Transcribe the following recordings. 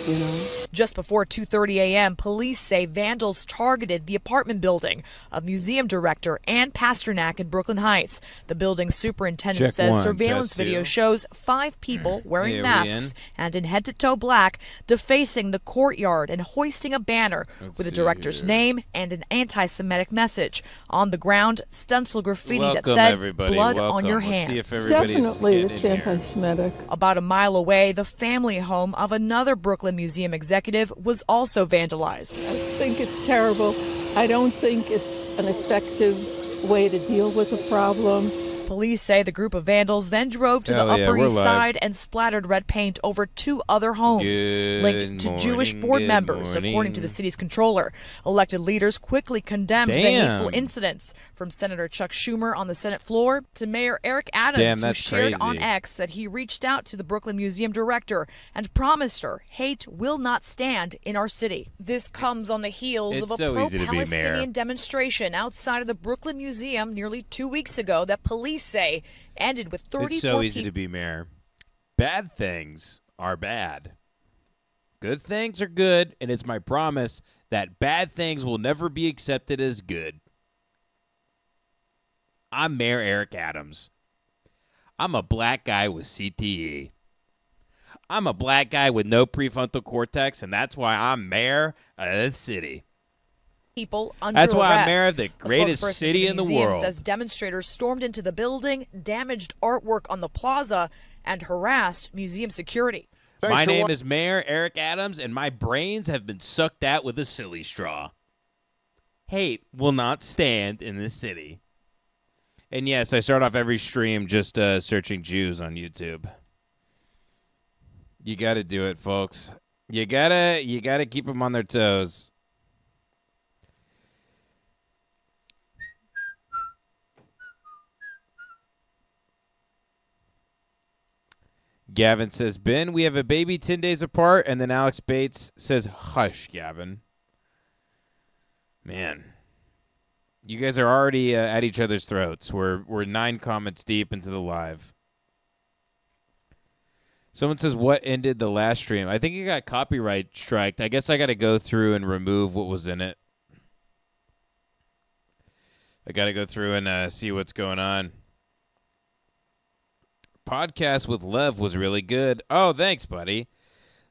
you know. Just before 2:30 a.m., police say vandals targeted the apartment building of museum director Ann Pasternak in Brooklyn Heights. The building superintendent Check says one, surveillance test video two. shows 5 people wearing Hey, are we masks and in head-to-toe black defacing the courtyard and hoisting a banner with the see director's here. name and an anti-Semitic message. On the ground, stencil graffiti that Welcome, said, everybody. "Blood Welcome. on your Let's hands." see if everybody's Definitely, getting it's in here. anti-Semitic. About a mile away, the family home of another Brooklyn museum executive was also vandalized. I think it's terrible. I don't think it's an effective way to deal with the problem. Police say the group of vandals then drove to the Hell yeah, Upper we're East live. Side and splattered red paint over 2 other homes linked to Jewish board good members, according to the city's controller. Elected leaders quickly condemned the hateful Damn. incidents, from Senator Chuck Schumer on the Senate floor to Mayor Eric Adams, Damn, who that's shared on crazy. X that he reached out to the Brooklyn Museum director and promised her hate will not stand in our city. This comes on the heels It's of a so easy to be mayor. pro-Palestinian demonstration outside of the Brooklyn Museum nearly 2 weeks ago that police say ended with 34 It's so easy people. to be mayor. Bad things are bad. Good things are good, and it's my promise that bad things will never be accepted as good. I'm Mayor Eric Adams. I'm a black guy with CTE. I'm a black guy with no prefrontal cortex, and that's why I'm mayor of this city. People under That's why I'm arrest. mayor of the A greatest spokesperson city for in the museum world. says demonstrators stormed into the building, damaged artwork on the plaza, and harassed museum security. My name is Mayor Eric Adams, and my brains have been sucked out with a silly straw. Hate will not stand in this city. And yes, I start off every stream just searching Jews on YouTube. You got to do it, folks. You gotta keep them on their toes. Gavin says, Ben, we have a baby 10 days apart. And then Alex Bates says, hush, Gavin. Man. You guys are already at each other's throats. We're 9 comments deep into the live. Someone says, what ended the last stream? I think it got copyright striked. I guess I got to go through and remove what was in it. I got to go through and see what's going on. Podcast with Lev was really good. Oh, thanks, buddy.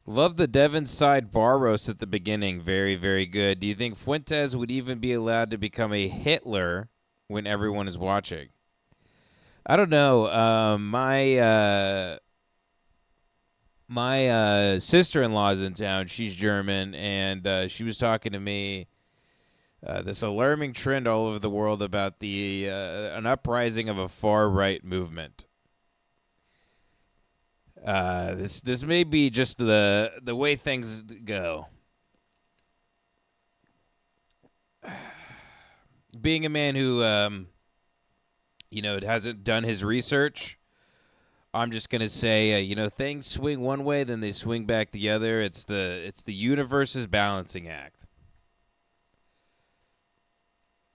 Love the Devon side bar roast at the beginning. Very, very good. Do you think Fuentes would even be allowed to become a Hitler when everyone is watching? I don't know. My sister-in-law is in town. She's German, and she was talking to me. This alarming trend all over the world about an uprising of a far-right movement. This may be just the way things go. Being a man who hasn't done his research, I'm just gonna say things swing one way, then they swing back the other. It's the universe's balancing act.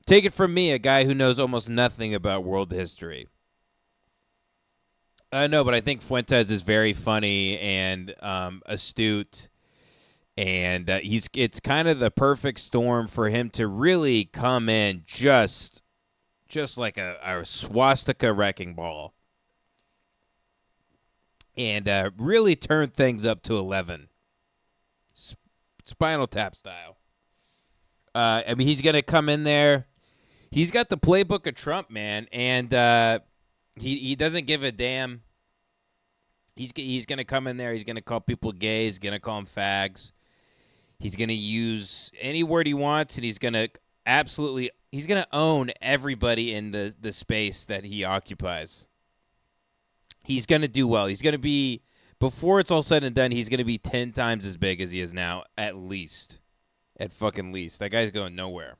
Take it from me, a guy who knows almost nothing about world history. No, but I think Fuentes is very funny and astute, and it's kind of the perfect storm for him to really come in just like a swastika wrecking ball, and really turn things up to 11, Spinal Tap style. I mean, he's gonna come in there. He's got the playbook of Trump, man, and he doesn't give a damn. He's going to come in there. He's going to call people gay. He's going to call them fags. He's going to use any word he wants, and he's going to own everybody in the space that he occupies. He's going to do well. He's going to be, before it's all said and done, he's going to be 10 times as big as he is now, at least. At fucking least. That guy's going nowhere.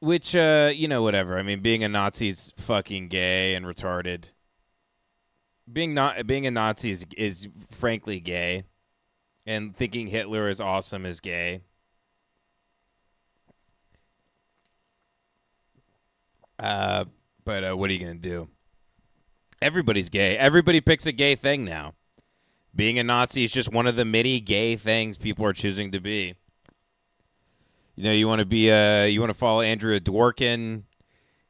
Which, whatever. I mean, being a Nazi's fucking gay and retarded. Being a Nazi is frankly gay. And thinking Hitler is awesome is gay. But what are you going to do? Everybody's gay. Everybody picks a gay thing now. Being a Nazi is just one of the many gay things people are choosing to be. You know, you want to be you want to follow Andrew Dworkin.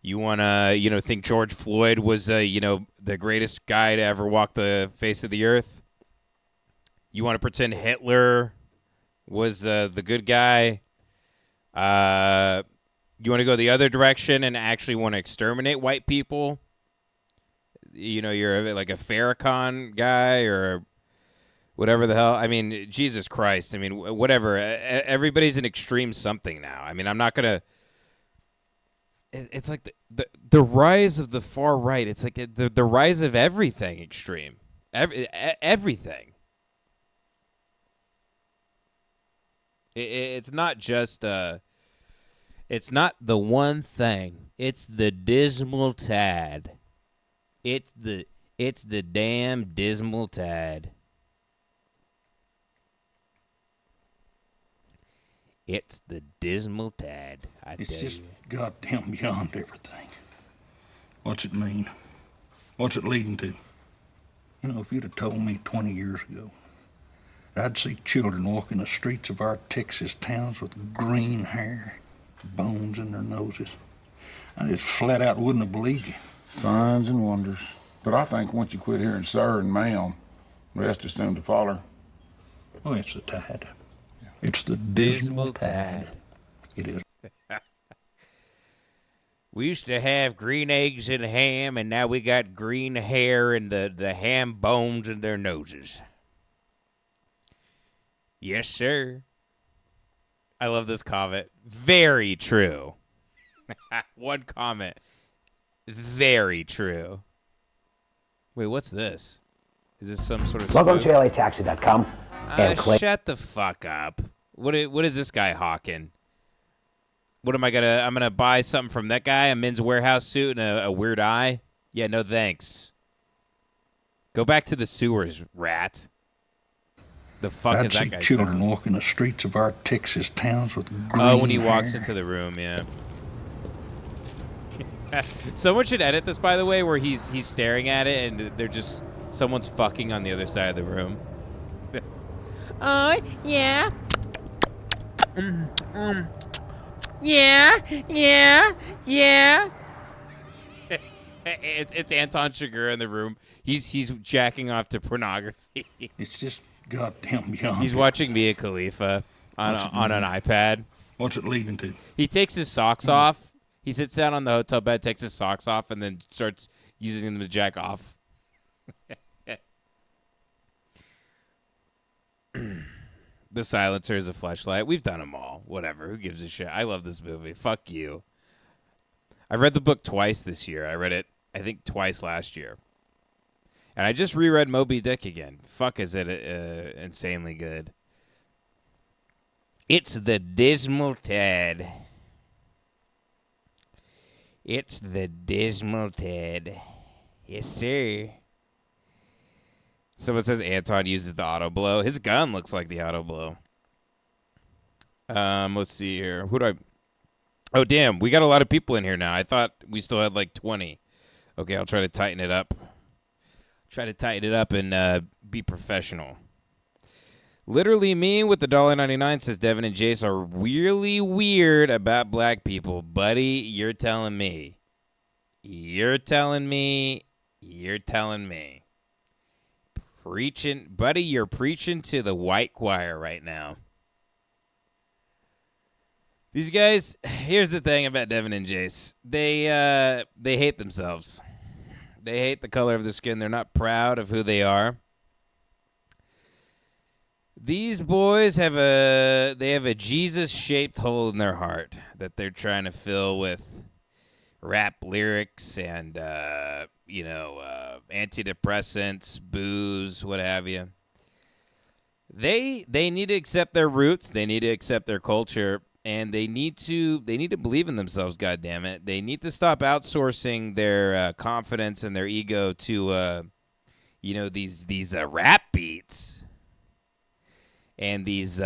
You want to, think George Floyd was, the greatest guy to ever walk the face of the earth. You want to pretend Hitler was the good guy. You want to go the other direction and actually want to exterminate white people. You're like a Farrakhan guy or whatever the hell. I mean, Jesus Christ. I mean, whatever. Everybody's an extreme something now. I mean, I'm not going to. It's like the rise of the far right. It's like the rise of everything extreme. Everything. It's not just. It's not the one thing. It's the dismal tad. It's the damn dismal tad. It's the dismal tad. It's just goddamn beyond everything. What's it mean? What's it leading to? If you'd have told me 20 years ago, I'd see children walking the streets of our Texas towns with green hair, bones in their noses, I just flat out wouldn't have believed you. Signs and wonders. But I think once you quit hearing sir and ma'am, the rest is soon to follow. Oh, it's the tide. It's the dismal tide. It is. We used to have green eggs and ham, and now we got green hair and the ham bones in their noses. Yes, sir. I love this comment. Very true. One comment. Very true. Wait, what's this? Is this some sort of... Welcome to LATaxi.com and claim... Shut the fuck up. What is this guy hawking? What am I gonna... I'm gonna buy something from that guy, a Men's Warehouse suit and a weird eye? Yeah, no thanks. Go back to the sewers, rat. The fuck is that guy? I'd see children walking the streets of our Texas towns with green Oh, when he hair. walks into the room, yeah. Someone should edit this, by the way, where he's staring at it and they're just... Someone's fucking on the other side of the room. Oh, yeah. Yeah. It's Anton Chigurh in the room. He's jacking off to pornography. It's just goddamn beyond. He's watching Mia Khalifa on an iPad. What's it leading to? He takes his socks off. He sits down on the hotel bed, takes his socks off, and then starts using them to jack off. The Silencer is a fleshlight. We've done them all. Whatever. Who gives a shit? I love this movie. Fuck you. I read the book twice this year. I read it, I think, twice last year. And I just reread Moby Dick again. Fuck, is it insanely good. It's the dismal tad. It's the dismal tad. Yes, sir. Someone says Anton uses the auto blow. His gun looks like the auto blow. Let's see here. Who do I... Oh, damn. We got a lot of people in here now. I thought we still had like 20. Okay, I'll try to tighten it up. And be professional. Literally me with the $1.99 says Devin and Jace are really weird about black people. Buddy, you're telling me. You're telling me. Preaching. Buddy, you're preaching to the white choir right now. These guys, here's the thing about Devin and Jace. They hate themselves. They hate the color of their skin. They're not proud of who they are. These boys have a Jesus-shaped hole in their heart that they're trying to fill with rap lyrics and antidepressants, booze, what have you. They need to accept their roots. They need to accept their culture, and they need to believe in themselves. God damn it! They need to stop outsourcing their confidence and their ego to these rap beats. And these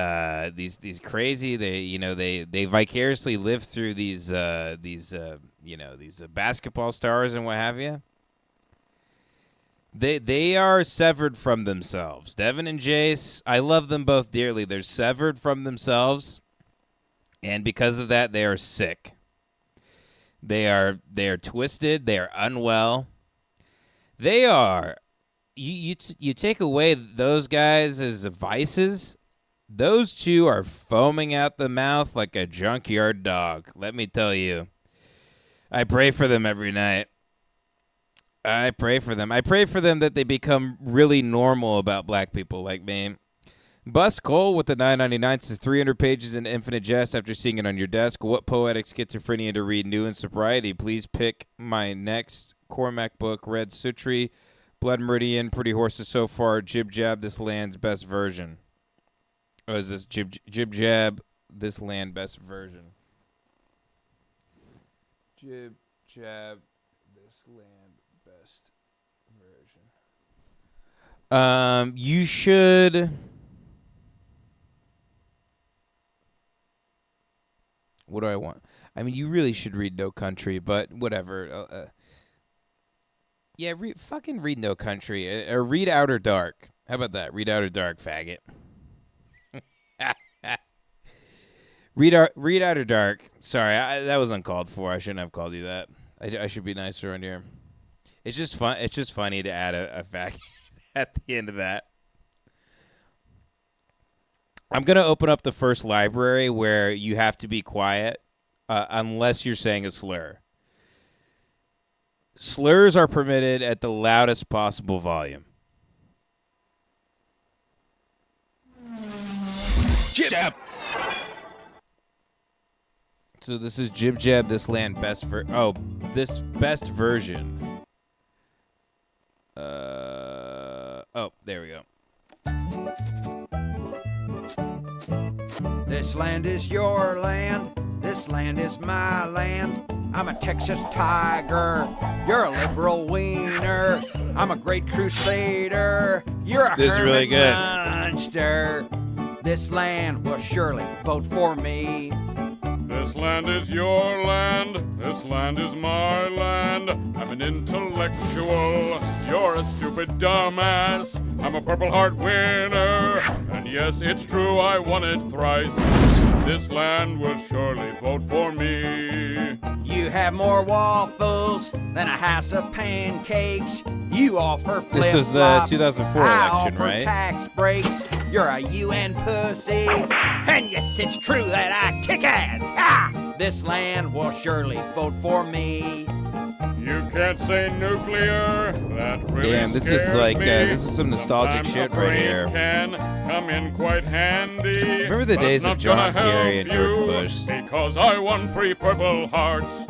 crazy, they vicariously live through these basketball stars and what have you. They are severed from themselves. Devin and Jace, I love them both dearly. They're severed from themselves, and because of that, they are sick. They are twisted. They are unwell. They are. You take away those guys as vices. Those two are foaming out the mouth like a junkyard dog. Let me tell you. I pray for them every night. I pray for them. I pray for them that they become really normal about black people like me. Bust Cole with the $9.99 says 300 pages in Infinite Jest after seeing it on your desk. What poetic schizophrenia to read new in sobriety? Please pick my next Cormac book, Red Sutri, Blood Meridian, Pretty Horses So Far, Jib Jab, This Land's Best Version. Oh, is this Jib Jab, This Land Best Version? Jib Jab, This Land Best Version. You should. What do I want? I mean, you really should read No Country, but whatever. Yeah, fucking read No Country. Or read Outer Dark. How about that? Read Outer Dark, faggot. Read Outer Dark. Sorry, that was uncalled for. I shouldn't have called you that. I should be nicer on here. It's just fun. It's just funny to add a faggot at the end of that. I'm going to open up the first library where you have to be quiet unless you're saying a slur. Slurs are permitted at the loudest possible volume. Jib Jab. So this is Jib Jab, This Land Best this best version. There we go. This land is your land. This land is my land. I'm a Texas tiger. You're a liberal wiener. I'm a great crusader. You're a This is really good. monster. This land will surely vote for me. This land is your land. This land is my land. I'm an intellectual. You're a stupid dumbass. I'm a Purple Heart winner. And yes, it's true, I won it thrice. This land will surely vote for me. You have more waffles than a house of pancakes. You offer flip-flops. This was the 2004 I election, offer right? tax breaks. You're a UN pussy. And yes, it's true that I kick ass. Ah! This land will surely vote for me. You can't say nuclear. That really Damn, this scares is like me. this is some nostalgic Sometimes shit a right brain here. Can come in quite handy. Remember the but days it's of not John gonna Kerry help and George you, Bush? Because I won 3 Purple Hearts.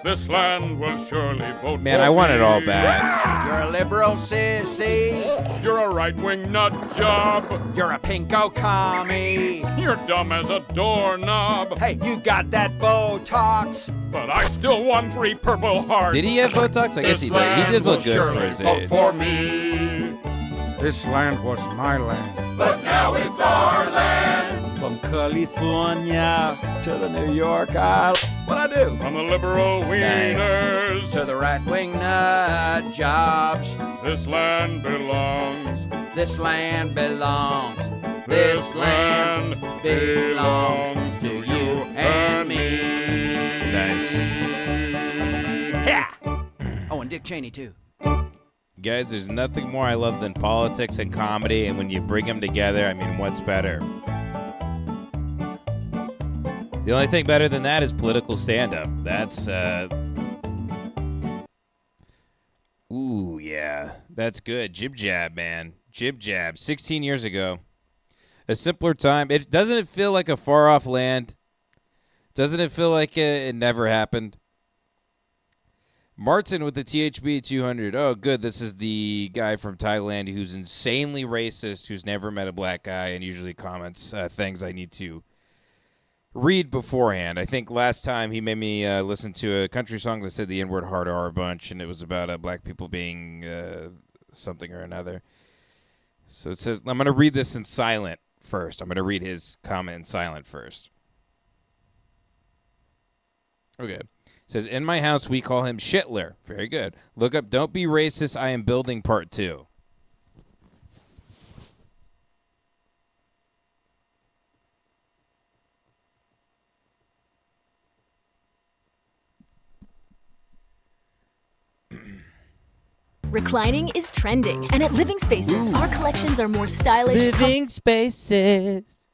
This land will surely vote for me. Man, I want it all back. You're a liberal sissy. You're a right-wing nut job. You're a pinko commie. You're dumb as a doorknob. Hey, you got that Botox. But I still won 3 Purple Hearts. Did he have Botox? I guess he did. He did look good for his age. For me. This land was my land. But now it's our land. From California to the New York Isle. What'd I do? From the liberal wieners To the right-wing nut jobs. This land belongs. This land belongs. This land belongs to you and me. Nice. Yeah. Oh, and Dick Cheney, too. Guys, there's nothing more I love than politics and comedy, and when you bring them together, I mean, what's better? The only thing better than that is political stand-up. That's, ooh, yeah. That's good. Jib Jab, man. Jib Jab. 16 years ago. A simpler time. Doesn't it feel like a far-off land? Doesn't it feel like it never happened? Martin with the THB 200. Oh, good. This is the guy from Thailand who's insanely racist, who's never met a black guy, and usually comments things I need to read beforehand. I think last time he made me listen to a country song that said the N-word hard R a bunch, and it was about black people being something or another. So it says, I'm going to read this in silent first. I'm going to read his comment in silent first. Okay. Says, in my house, we call him Shitler. Very good. Look up Don't Be Racist, I Am Building Part 2. Reclining is trending, and at Living Spaces, our collections are more stylish. Living Spaces.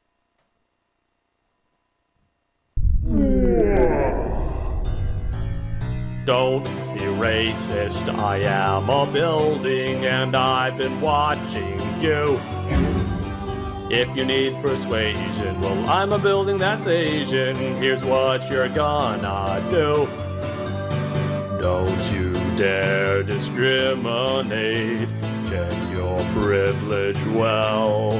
Don't be racist, I am a building and I've been watching you. If you need persuasion, well, I'm a building that's Asian. Here's what you're gonna do. Don't you dare discriminate. Check your privilege well.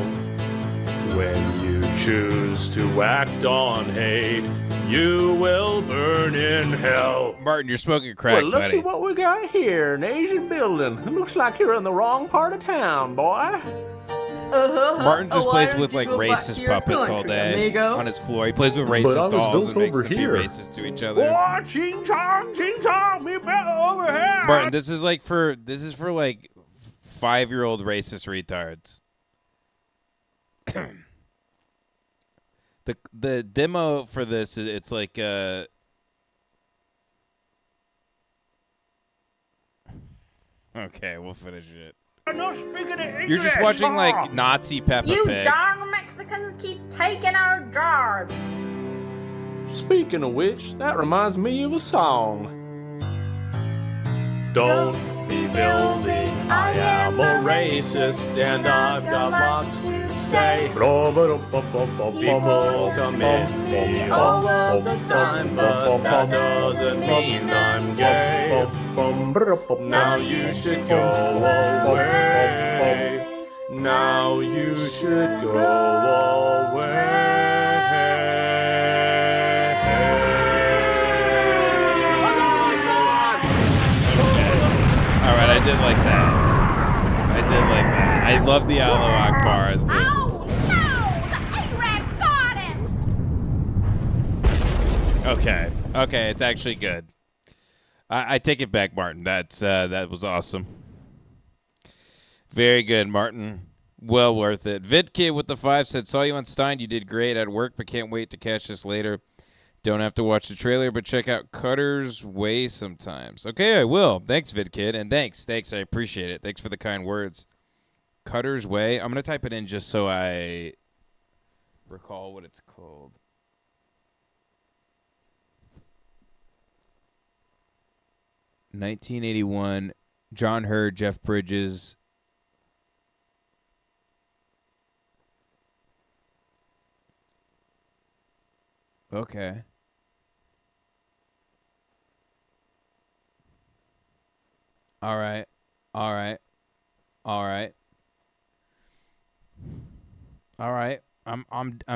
When you choose to act on hate, you will burn in hell. Martin, you're smoking crack, well, look buddy. at what we got here, an Asian building. It looks like you're in the wrong part of town, boy. Martin just plays with like racist puppets all day on his floor. He plays with racist dolls and makes them be racist to each other. Oh, ching chong, me better over here. Martin, this is for like 5-year-old racist retards. The demo for this, it's like okay, we'll finish it. You're just watching like Nazi Peppa You Pig. darn Mexicans keep taking our jobs. Speaking of which, that reminds me of a song. Don't be building, I am a racist, and I've got lots to say. People commit me all of the time, but that doesn't mean I'm gay. Now you should go away. Now you should go away. All right, I did like that. I love the Allahu Akbar as the... Oh no! The Arabs got him! Okay, it's actually good. I take it back, Martin. That was awesome. Very good, Martin. Well worth it. VidKid with the 5 said, saw you on Stein. You did great at work, but can't wait to catch this later. Don't have to watch the trailer, but check out Cutter's Way sometimes. Okay, I will. Thanks, VidKid, and thanks. I appreciate it. Thanks for the kind words. Cutter's Way. I'm going to type it in just so I recall what it's called. $1981. John Hurd, Jeff Bridges. Okay. All right. I'm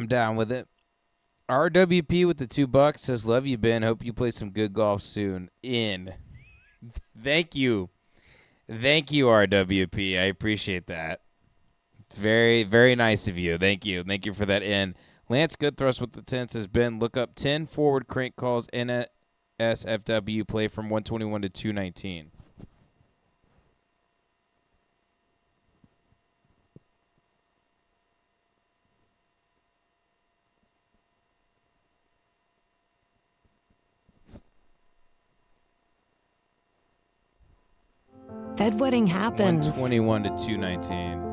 down with it. RWP with the $2 says, love you, Ben. Hope you play some good golf soon. In. Thank you, RWP. I appreciate that. Very, very nice of you. Thank you for that. In. Lance Goodthrust with the 10 says, Ben, look up 10 forward crank calls NSFW play from 121 to 219. Bedwetting happens. 121 to 219.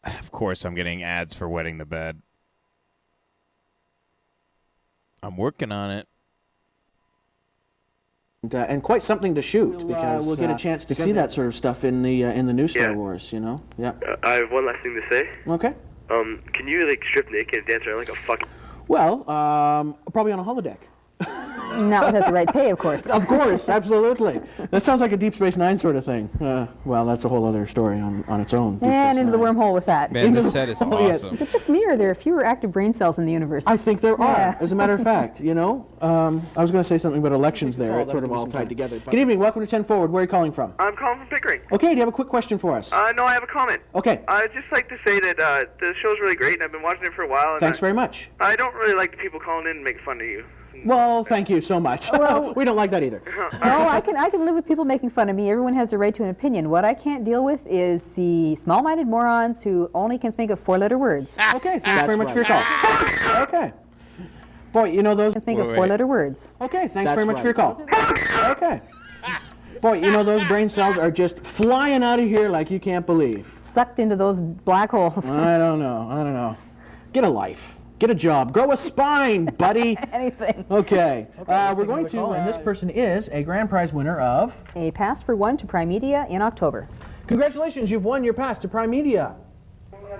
Of course, I'm getting ads for wetting the bed. I'm working on it. And quite something to shoot, because we'll get a chance to see that sort of stuff in the new Star Wars, you know? Yeah. I have one last thing to say. Okay. Can you strip naked and dance around like a fucking... Well, probably on a holodeck. Not without the right pay, of course. Of course, absolutely. That sounds like a Deep Space Nine sort of thing. Well, that's a whole other story on its own. And into the wormhole with that. Man, this set is awesome. Yes. Is it just me, or are there fewer active brain cells in the universe? I think there are, as a matter of fact. You know, I was going to say something about elections there. It's sort of all tied together. Good evening. Welcome to 10 Forward. Where are you calling from? I'm calling from Pickering. Okay, do you have a quick question for us? No, I have a comment. Okay. I'd just like to say that the show's really great, and I've been watching it for a while. And Thanks very much. I don't really like the people calling in and making fun of you. Well, thank you so much. Well- we don't like that either. No, I can live with people making fun of me. Everyone has a right to an opinion. What I can't deal with is the small-minded morons who only can think of four-letter words. Okay, thanks very much for your call. Okay. Boy, you know those... Think of four-letter words. Okay, thanks very much for your call. Okay. Boy, you know those brain cells are just flying out of here like you can't believe. Sucked into those black holes. I don't know. Get a life. Get a job. Grow a spine, buddy. Anything. Okay. We're going to, and this person is a grand prize winner of... A pass for one to Prime Media in October. Congratulations, you've won your pass to Prime Media.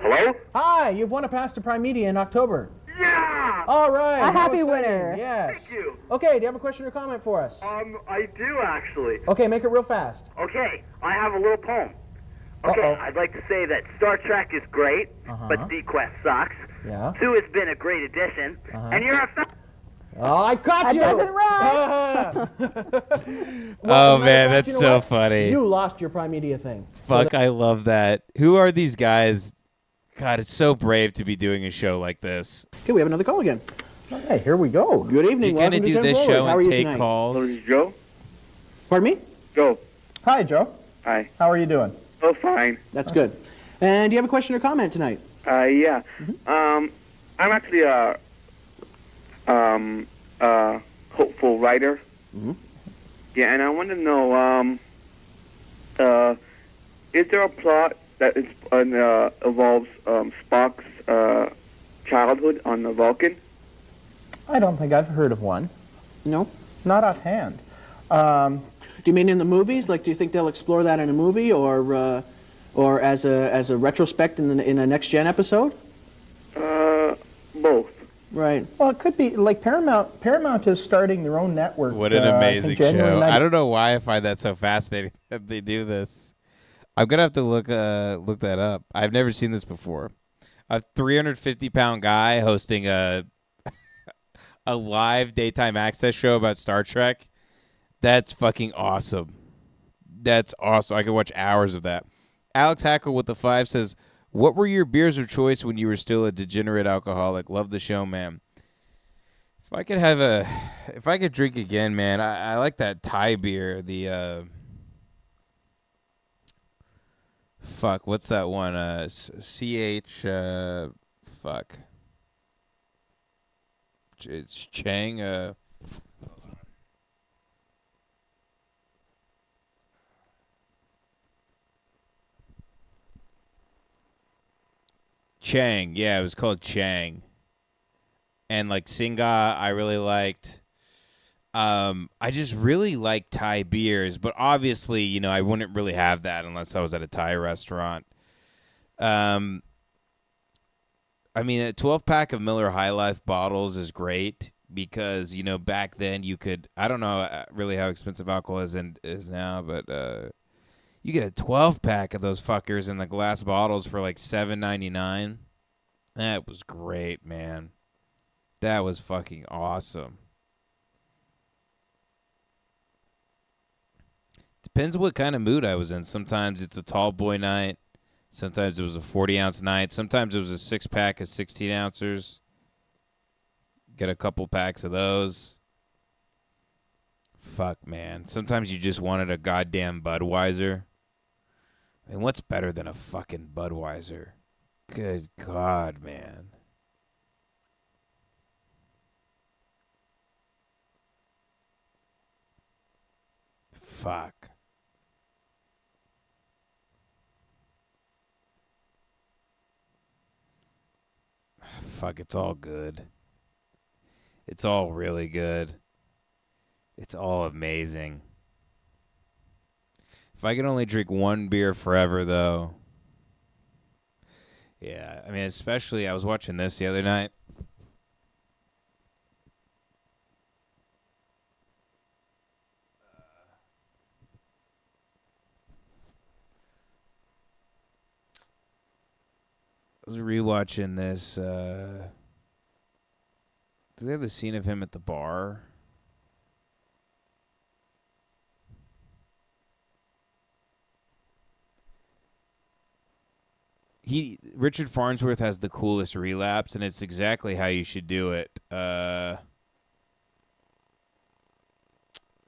Hello? Hi, you've won a pass to Prime Media in October. Yeah! All right. A how happy exciting. winner. Yes. Thank you. Okay, do you have a question or comment for us? I do actually. Okay, make it real fast. Okay, I have a little poem. Okay, Uh-oh. I'd like to say that Star Trek is great, but Sequest sucks. Yeah. 2 has been a great addition, and you're a Oh, I caught you! That doesn't rhyme. Oh, man, fact, that's you know so what? funny. You lost your Prime Media thing. Fuck, I love that. Who are these guys? God, it's so brave to be doing a show like this. Okay, we have another call again. Hey, here we go. Good evening. You're going to Welcome do Send this Forward. show How are and you take tonight? calls? Joe? Pardon me? Joe. Hi, Joe. Hi. How are you doing? Oh, fine. That's good. And do you have a question or comment tonight? Yeah. I'm actually a hopeful writer. Yeah, and I want to know, is there a plot that is, involves Spock's childhood on the Vulcan? I don't think I've heard of one. No? Not offhand. Do you mean in the movies? Like, do you think they'll explore that in a movie, or as a retrospect in a next gen episode? Both. Right. Well, it could be like Paramount. Paramount is starting their own network. What an in amazing January show. 90 I don't know why I find that so fascinating that they do this. I'm going to have to look that up. I've never seen this before. A 350-pound guy hosting a live daytime access show about Star Trek. That's fucking awesome. That's awesome. I could watch hours of that. Alex Hackle with the 5 says, what were your beers of choice when you were still a degenerate alcoholic? Love the show, man. If I could drink again, man, I like that Thai beer. The what's that one? It's Chang. Chang, yeah, it was called Chang. And like Singa, I really liked. I just really like Thai beers, but obviously, I wouldn't really have that unless I was at a Thai restaurant. I mean, a 12-pack of Miller High Life bottles is great because, back then you could, I don't know really how expensive alcohol is now, but you get a 12-pack of those fuckers in the glass bottles for like $7.99. That was great, man. That was fucking awesome. Depends what kind of mood I was in. Sometimes it's a tall boy night. Sometimes it was a 40-ounce night. Sometimes it was a 6-pack of 16-ounces. Get a couple packs of those. Fuck, man. Sometimes you just wanted a goddamn Budweiser. I mean, what's better than a fucking Budweiser? Good God, man. Fuck. Fuck, it's all good. It's all really good. It's all amazing. If I could only drink one beer forever, though. Yeah, I mean, especially, I was watching this the other night. I was rewatching this. Do they have the scene of him at the bar? Richard Farnsworth has the coolest relapse, and it's exactly how you should do it.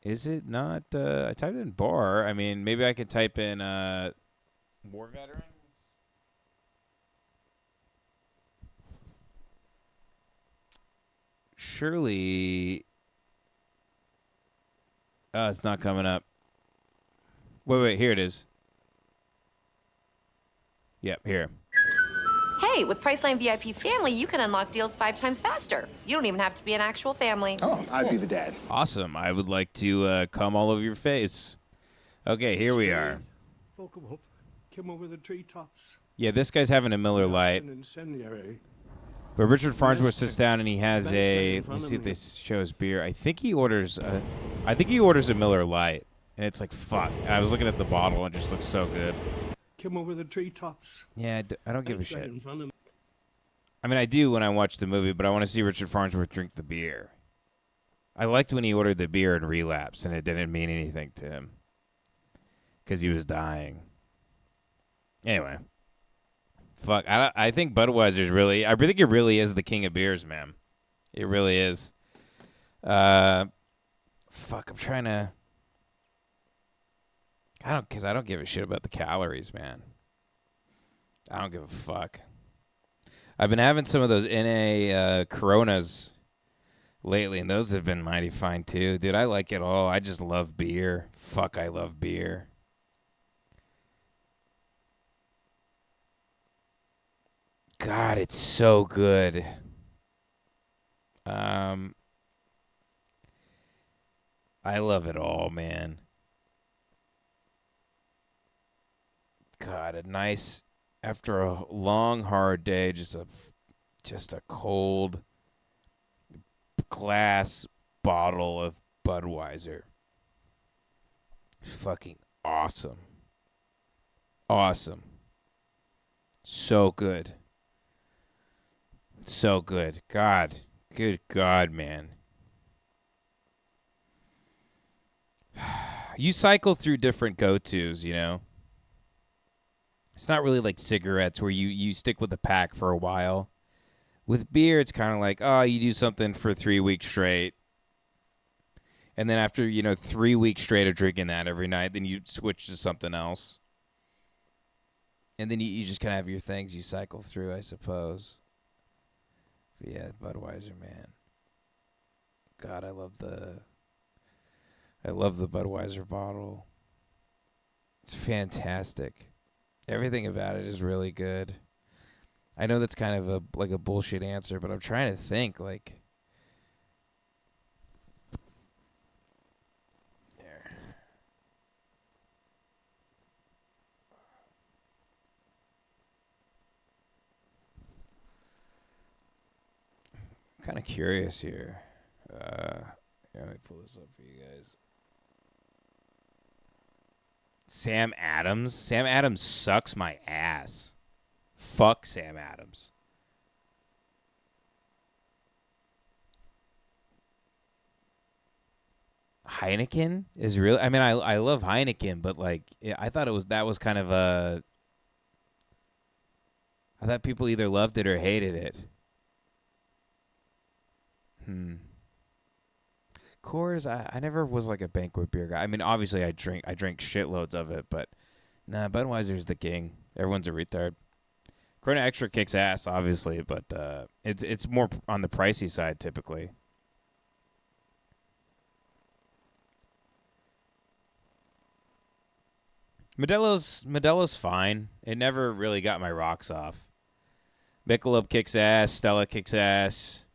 Is it not? I typed in bar. I mean, maybe I could type in war veterans. Surely. Oh, it's not coming up. Wait, here it is. Yep, here. Hey, with Priceline VIP Family, you can unlock deals 5 times faster. You don't even have to be an actual family. Oh, I'd be the dad. Awesome. I would like to come all over your face. Okay, here we are. Welcome up. Come over the treetops. Yeah, this guy's having a Miller Lite. An incendiary. But Richard Farnsworth sits down and he has a. Let me see if they show his beer. I think he orders a Miller Lite, and it's like fuck. And I was looking at the bottle and it just looks so good. Come over the treetops. Yeah, I don't give a shit. Right in front of me. I mean, I do when I watch the movie, but I want to see Richard Farnsworth drink the beer. I liked when he ordered the beer in Relapse, and it didn't mean anything to him because he was dying. Anyway. Fuck, I think Budweiser's really... I think it really is the king of beers, man. It really is. Fuck, I'm trying to... I don't give a shit about the calories, man. I don't give a fuck. I've been having some of those NA Coronas lately, and those have been mighty fine, too. Dude, I like it all. I just love beer. Fuck, I love beer. God, it's so good. I love it all, man. God, a nice, after a long, hard day, just a cold glass bottle of Budweiser. Fucking awesome. Awesome. So good. So good. God. Good God, man. You cycle through different go-tos, you know? It's not really like cigarettes where you stick with a pack for a while. With beer, it's kind of like, oh, you do something for 3 weeks straight. And then after, 3 weeks straight of drinking that every night, then you switch to something else. And then you just kind of have your things you cycle through, I suppose. But yeah, Budweiser, man. God, I love the Budweiser bottle. It's fantastic. Everything about it is really good. I know that's kind of a bullshit answer, but I'm trying to think like. There. I'm kind of curious here. Let me pull this up for you guys. Sam Adams? Sam Adams sucks my ass. Fuck Sam Adams. Heineken is really... I mean, I love Heineken, but, like, I thought that was kind of a... I thought people either loved it or hated it. Coors, I never was like a banquet beer guy. I mean, obviously I drink shitloads of it, but nah, Budweiser's the king. Everyone's a retard. Corona Extra kicks ass, obviously, but it's more on the pricey side typically. Modelo's fine. It never really got my rocks off. Michelob kicks ass. Stella kicks ass.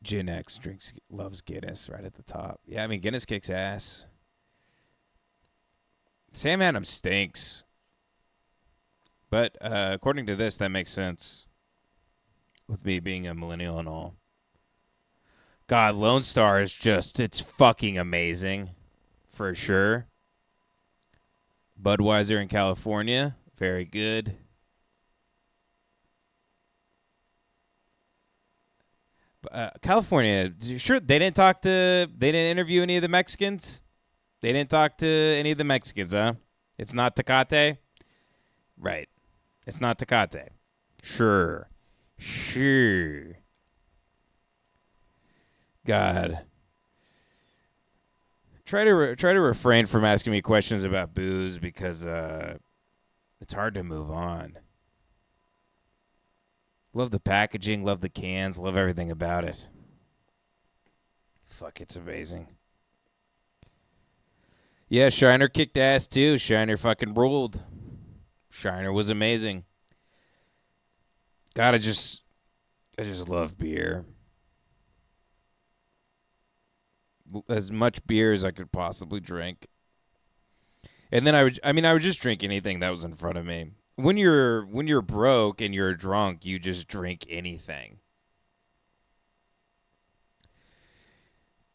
Gen X loves Guinness right at the top. Yeah, I mean, Guinness kicks ass. Sam Adams stinks. But according to this, that makes sense. With me being a millennial and all. God, Lone Star is it's fucking amazing. For sure. Budweiser in California, very good. California, sure, they didn't interview any of the Mexicans? They didn't talk to any of the Mexicans, huh? It's not Tecate? Right. It's not Tecate. Sure. God. Try to refrain from asking me questions about booze because it's hard to move on. Love the packaging, love the cans, love everything about it. Fuck, it's amazing. Yeah, Shiner kicked ass too. Shiner fucking ruled. Shiner was amazing. God, I just love beer. As much beer as I could possibly drink. And then I would just drink anything that was in front of me. When you're broke and you're drunk, you just drink anything.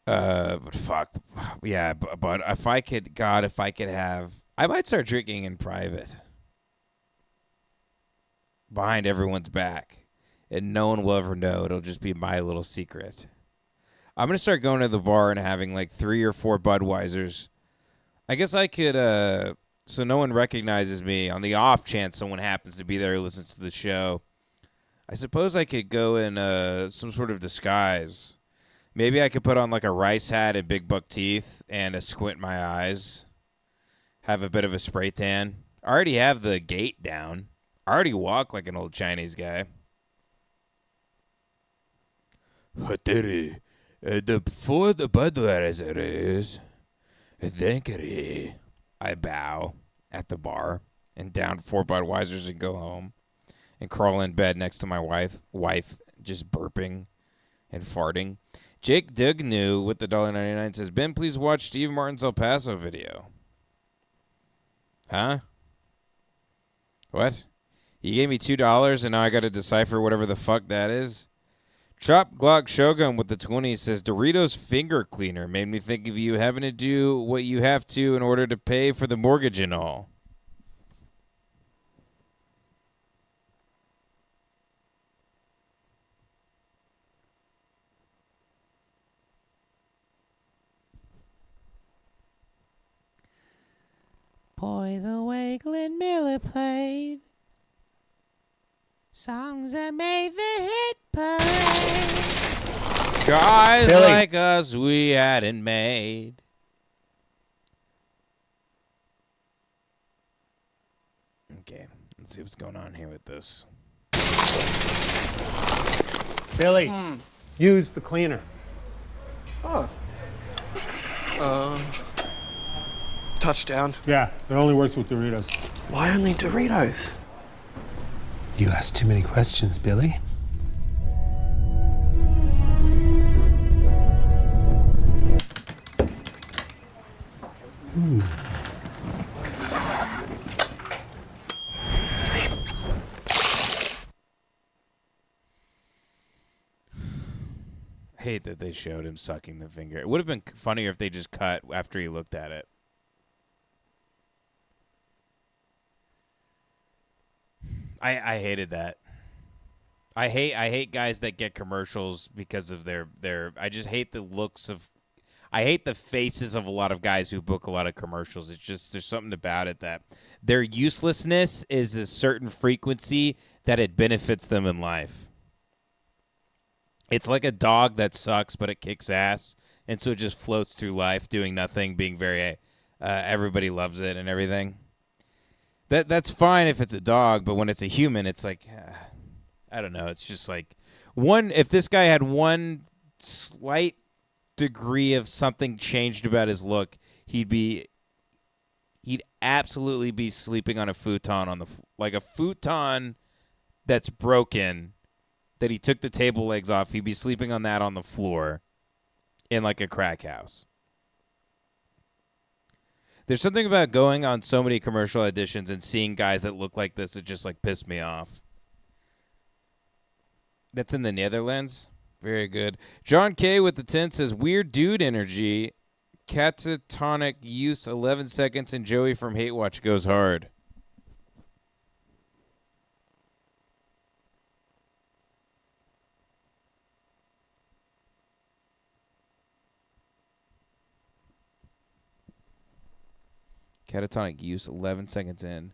But fuck. Yeah, but if I could have, I might start drinking in private. Behind everyone's back. And no one will ever know. It'll just be my little secret. I'm going to start going to the bar and having like 3 or 4 Budweisers. I guess I could, so no one recognizes me on the off chance someone happens to be there who listens to the show. I suppose I could go in some sort of disguise. Maybe I could put on like a rice hat and big buck teeth and a squint in my eyes. Have a bit of a spray tan. I already have the gait down. I already walk like an old Chinese guy. For the Budweisers, I bow at the bar and down 4 Budweisers and go home and crawl in bed next to my wife just burping and farting. Jake Dugnew with the $1.99 says, Ben, please watch Steve Martin's El Paso video. Huh? What? You gave me $2 and now I got to decipher whatever the fuck that is? Chop Glock Shogun with the 20 says, Doritos finger cleaner made me think of you having to do what you have to in order to pay for the mortgage and all. Boy, the way Glenn Miller played songs that made the hit parade. Guys Billy. like us, we hadn't made. Okay, let's see what's going on here with this. Billy, use the cleaner. Oh. Touchdown. Yeah, it only works with Doritos. Why only Doritos? You ask too many questions, Billy. I hate that they showed him sucking the finger. It would have been funnier if they just cut after he looked at it. I hated that. I hate guys that get commercials because of their I just hate the looks of, I hate the faces of a lot of guys who book a lot of commercials. It's just, there's something about it that their uselessness is a certain frequency that it benefits them in life. It's like a dog that sucks, but it kicks ass. And so it just floats through life doing nothing, being very, everybody loves it and everything. That's fine if it's a dog, but when it's a human, it's like, I don't know. It's just like if this guy had one slight degree of something changed about his look, he'd absolutely be sleeping on a futon on the like a futon that's broken that he took the table legs off. He'd be sleeping on that on the floor in like a crack house. There's something about going on so many commercial auditions and seeing guys that look like this that just like piss me off. That's in the Netherlands. Very good. John K. with the 10 says, weird dude energy. Catatonic use 11 seconds and Joey from Hate Watch goes hard. Catatonic use 11 seconds in.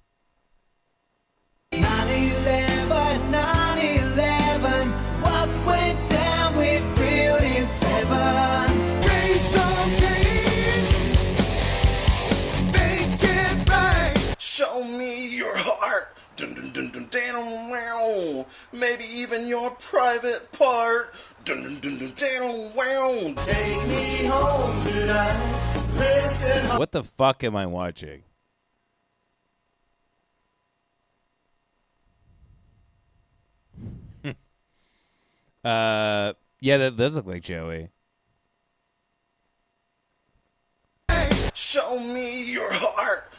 Maybe even your private part. Take me home tonight. Listen. What the fuck am I watching? Yeah, that does look like Joey. Show me your heart.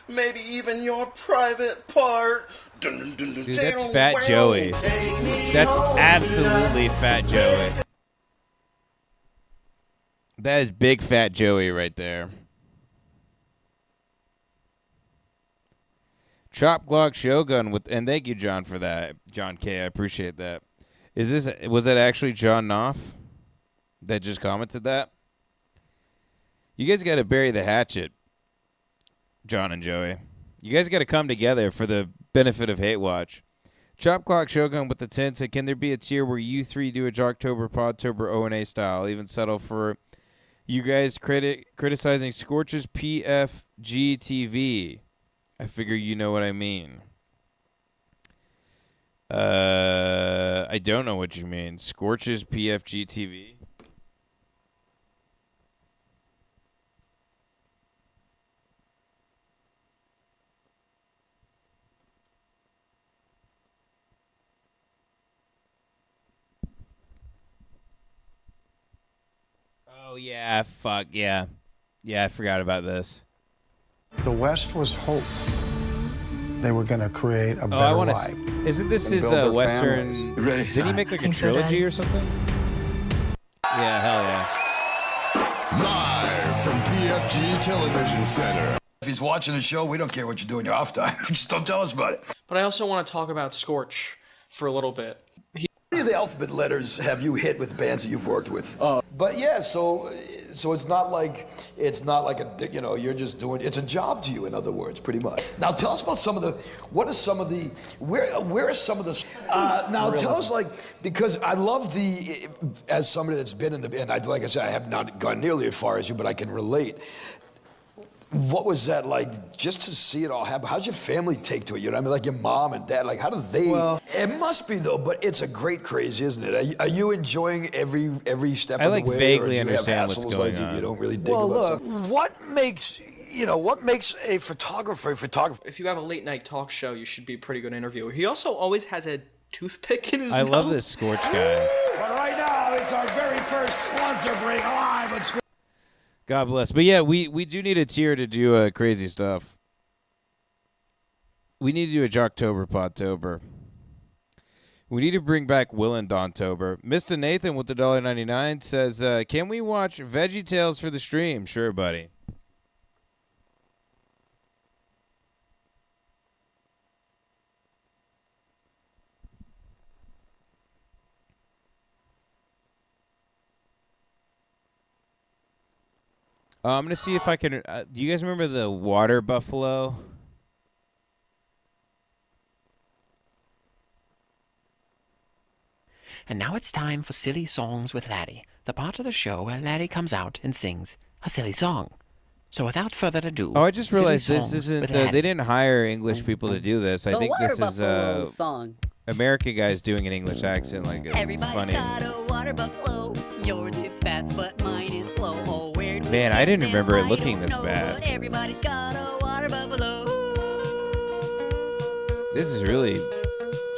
Maybe even your private part. Dude, that's Fat Joey. That's absolutely Fat Joey. That is big Fat Joey right there. Chop Glock Shogun with, and thank you, John, for that. John K, I appreciate that. Was that actually John Knopf that just commented that? You guys got to bury the hatchet, John and Joey. You guys got to come together for the benefit of Hate Watch. Chop Clock Shogun with the 10 said, can there be a tier where you three do a Jocktober, Podtober, O&A style? Even settle for you guys criticizing Scorch's PFG TV. I figure you know what I mean. I don't know what you mean. Scorch's PFG TV. Oh, yeah, fuck, yeah. Yeah, I forgot about this. The West was hope. They were going to create a better I want life. to. Isn't this and his build their Western? families. Did he make like a trilogy or something? Yeah, hell yeah. Live from PFG Television Center. If he's watching the show, we don't care what you do in your off time. Just don't tell us about it. But I also want to talk about Scorch for a little bit. How many of the alphabet letters have you hit with bands that you've worked with? But yeah, so it's not like a, you know, you're just doing, it's a job to you, in other words, pretty much. Now tell us about where are some of the, now tell us, like, because I love as somebody that's been in the, and like I said, I have not gone nearly as far as you, but I can relate. What was that like, just to see it all happen? How'd your family take to it? You know what I mean? Like your mom and dad, like how do they? Well, it must be though, but it's a great craze, isn't it? Are you enjoying every step of the way? I vaguely understand what's going on. You don't really dig about something? What makes a photographer a photographer? If you have a late night talk show, you should be a pretty good interviewer. He also always has a toothpick in his mouth. I love this Scorch guy. But right now, it's our very first sponsor break live at Scorch. God bless. But yeah, we do need a tier to do crazy stuff. We need to do a Jocktober, Podtober. We need to bring back Will and Dontober. Mr. Nathan with the $1.99 says, can we watch Veggie Tales for the stream? Sure, buddy. I'm going to see if I can... do you guys remember the water buffalo? And now it's time for Silly Songs with Laddie, the part of the show where Laddie comes out and sings a silly song. So without further ado... Oh, I just realized this isn't... they didn't hire English people to do this. I think this is a American guys doing an English accent like it's Everybody funny. got a water buffalo. Yours is fast, but mine is slow. Oh, where do Man, I didn't remember it looking this but bad. everybody's got a water buffalo. This is really...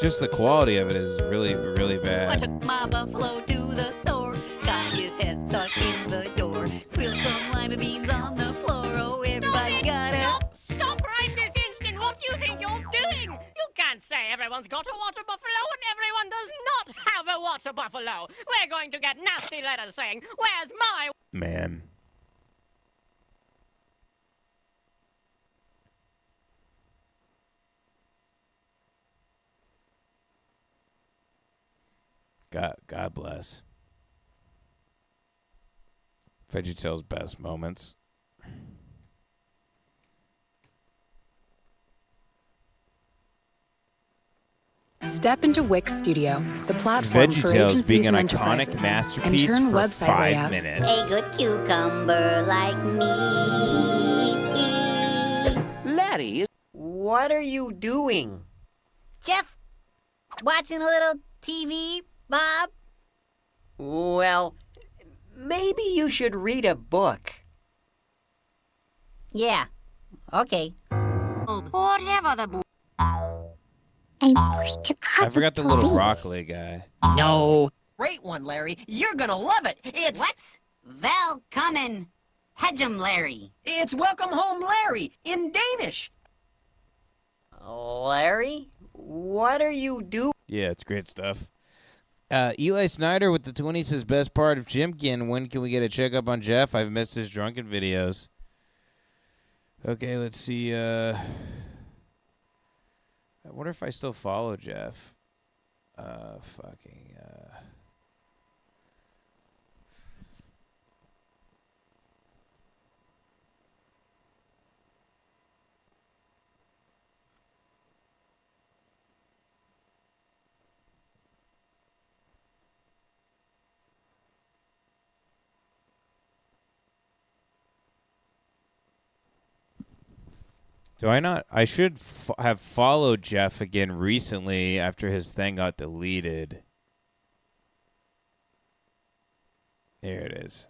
Just the quality of it is really, really I bad. took my buffalo to the store. Got his head stuck in the door. Spilled some lima beans on the floor. Oh, everybody got a... Stop right this instant! What do you think you're doing? You can't say everyone's got a water buffalo and everyone does not have a water buffalo. We're going to get nasty letters saying, "Where's my..." Man. God bless. VeggieTales' best moments. Step into Wix Studio, the platform for VeggieTales agencies being an and iconic enterprises, masterpiece and turn for website 5 layouts. minutes. A good cucumber like me. Laddie, what are you doing? Jeff, watching a little TV, Bob? Well, maybe you should read a book. Yeah, okay. Whatever the... I'm going to call I forgot the little broccoli guy. No. Great one, Larry. You're gonna love it. It's... What? Velkommen, Hedgem Larry. It's Welcome Home, Larry, in Danish. Larry, what are you doing? Yeah, it's great stuff. Eli Snyder with the 20 says, best part of Jimkin. When can we get a checkup on Jeff? I've missed his drunken videos. Okay, let's see. I wonder if I still follow Jeff. Do I not? I should have followed Jeff again recently after his thing got deleted. There it is.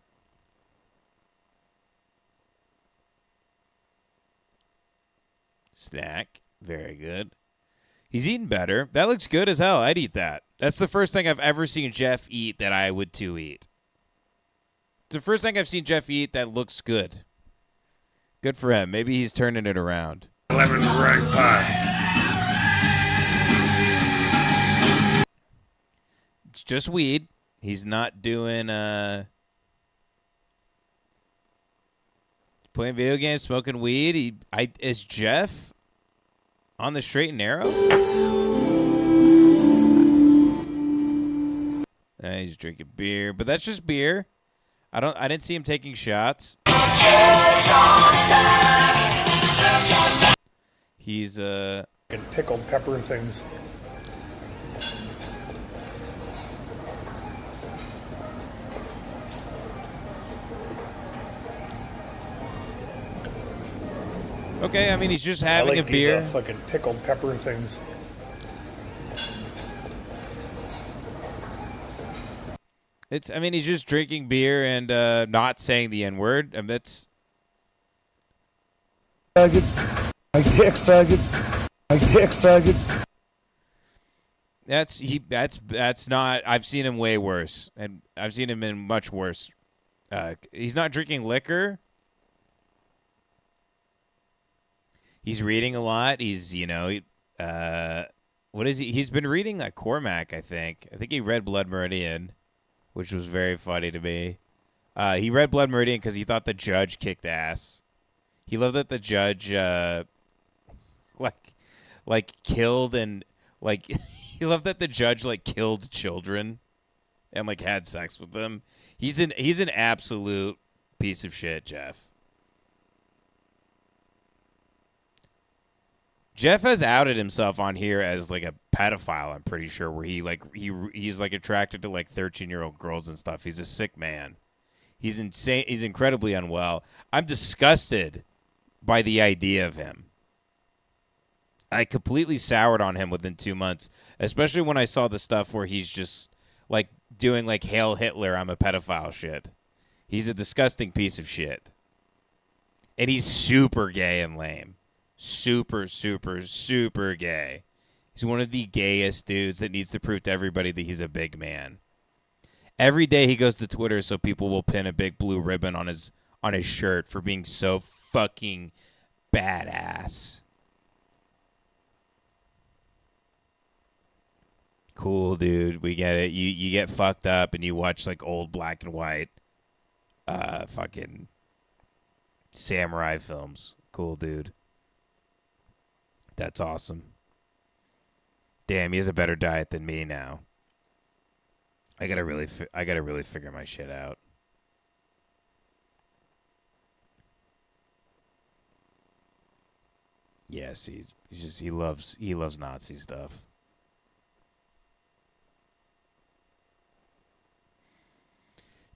Snack. Very good. He's eating better. That looks good as hell. I'd eat that. That's the first thing I've ever seen Jeff eat that I would too eat. It's the first thing I've seen Jeff eat that looks good. Good for him. Maybe he's turning it around. Lemon meringue pie. It's just weed. He's not doing playing video games, smoking weed. Is Jeff on the straight and narrow? He's drinking beer, but that's just beer. I didn't see him taking shots. He's And pickled pepper and things. Okay, I mean he's just having a beer. Fucking pickled pepper and things. I mean, he's just drinking beer and not saying the N-word. I mean, that's... Faggots. I dick faggots. I dick faggots. That's not... I've seen him way worse. And I've seen him in much worse. He's not drinking liquor. He's reading a lot. He's, what is he? He's been reading like Cormac, I think. I think he read Blood Meridian, which was very funny to me. He read Blood Meridian because he thought the judge kicked ass. He loved that the judge, killed and, he loved that the judge, killed children and, had sex with them. He's an absolute piece of shit, Jeff. Jeff has outed himself on here as a pedophile, I'm pretty sure, where he's attracted to 13-year-old girls and stuff. He's a sick man. He's insane. He's incredibly unwell. I'm disgusted by the idea of him. I completely soured on him within 2 months, especially when I saw the stuff where he's just doing Hail Hitler, I'm a pedophile shit. He's a disgusting piece of shit. And he's super gay and lame. Super, super, super gay. He's one of the gayest dudes that needs to prove to everybody that he's a big man. Every day he goes to Twitter so people will pin a big blue ribbon on his shirt for being so fucking badass. Cool, dude. We get it. You get fucked up and you watch old black and white fucking samurai films. Cool, dude. That's awesome. Damn, he has a better diet than me now. I gotta really figure my shit out. Yes, he loves Nazi stuff.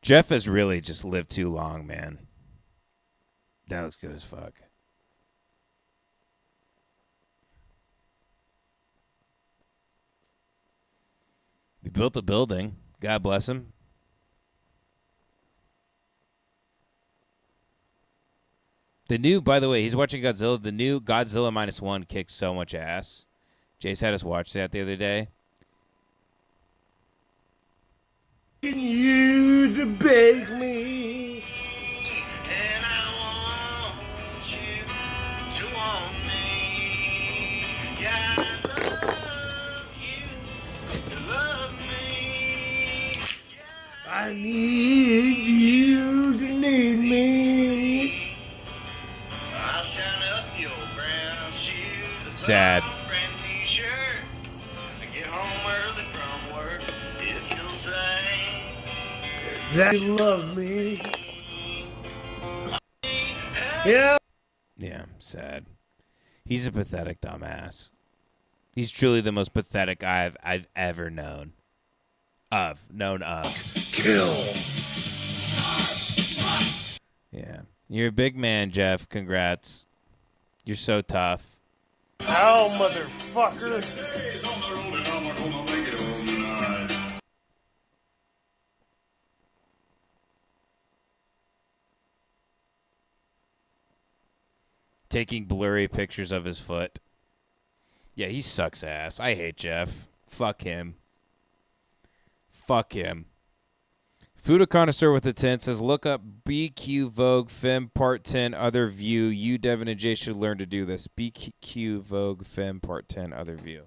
Jeff has really just lived too long, man. That looks good as fuck. built a building. God bless him. The new, by the way, he's watching Godzilla. The new Godzilla -1 kicks so much ass. Jace had us watch that the other day. Can you to beg me? And I want you to want me. Yeah, I love you to love me. I need you to need me. I'll shine up your brown shoes. Sad. Brand new shirt. I get home early from work. If you'll say That you love me. Yeah. Yeah, sad. He's a pathetic dumbass. He's truly the most pathetic I've ever known. Known of. Kill. Yeah. You're a big man, Jeff. Congrats. You're so tough. Ow, motherfucker. Taking blurry pictures of his foot. Yeah, he sucks ass. I hate Jeff. Fuck him. Fuck him. Food Connoisseur with a 10 says, look up BQ Vogue Femme Part 10 Other View. You, Devin, and Jay should learn to do this. BQ Vogue Femme Part 10 Other View.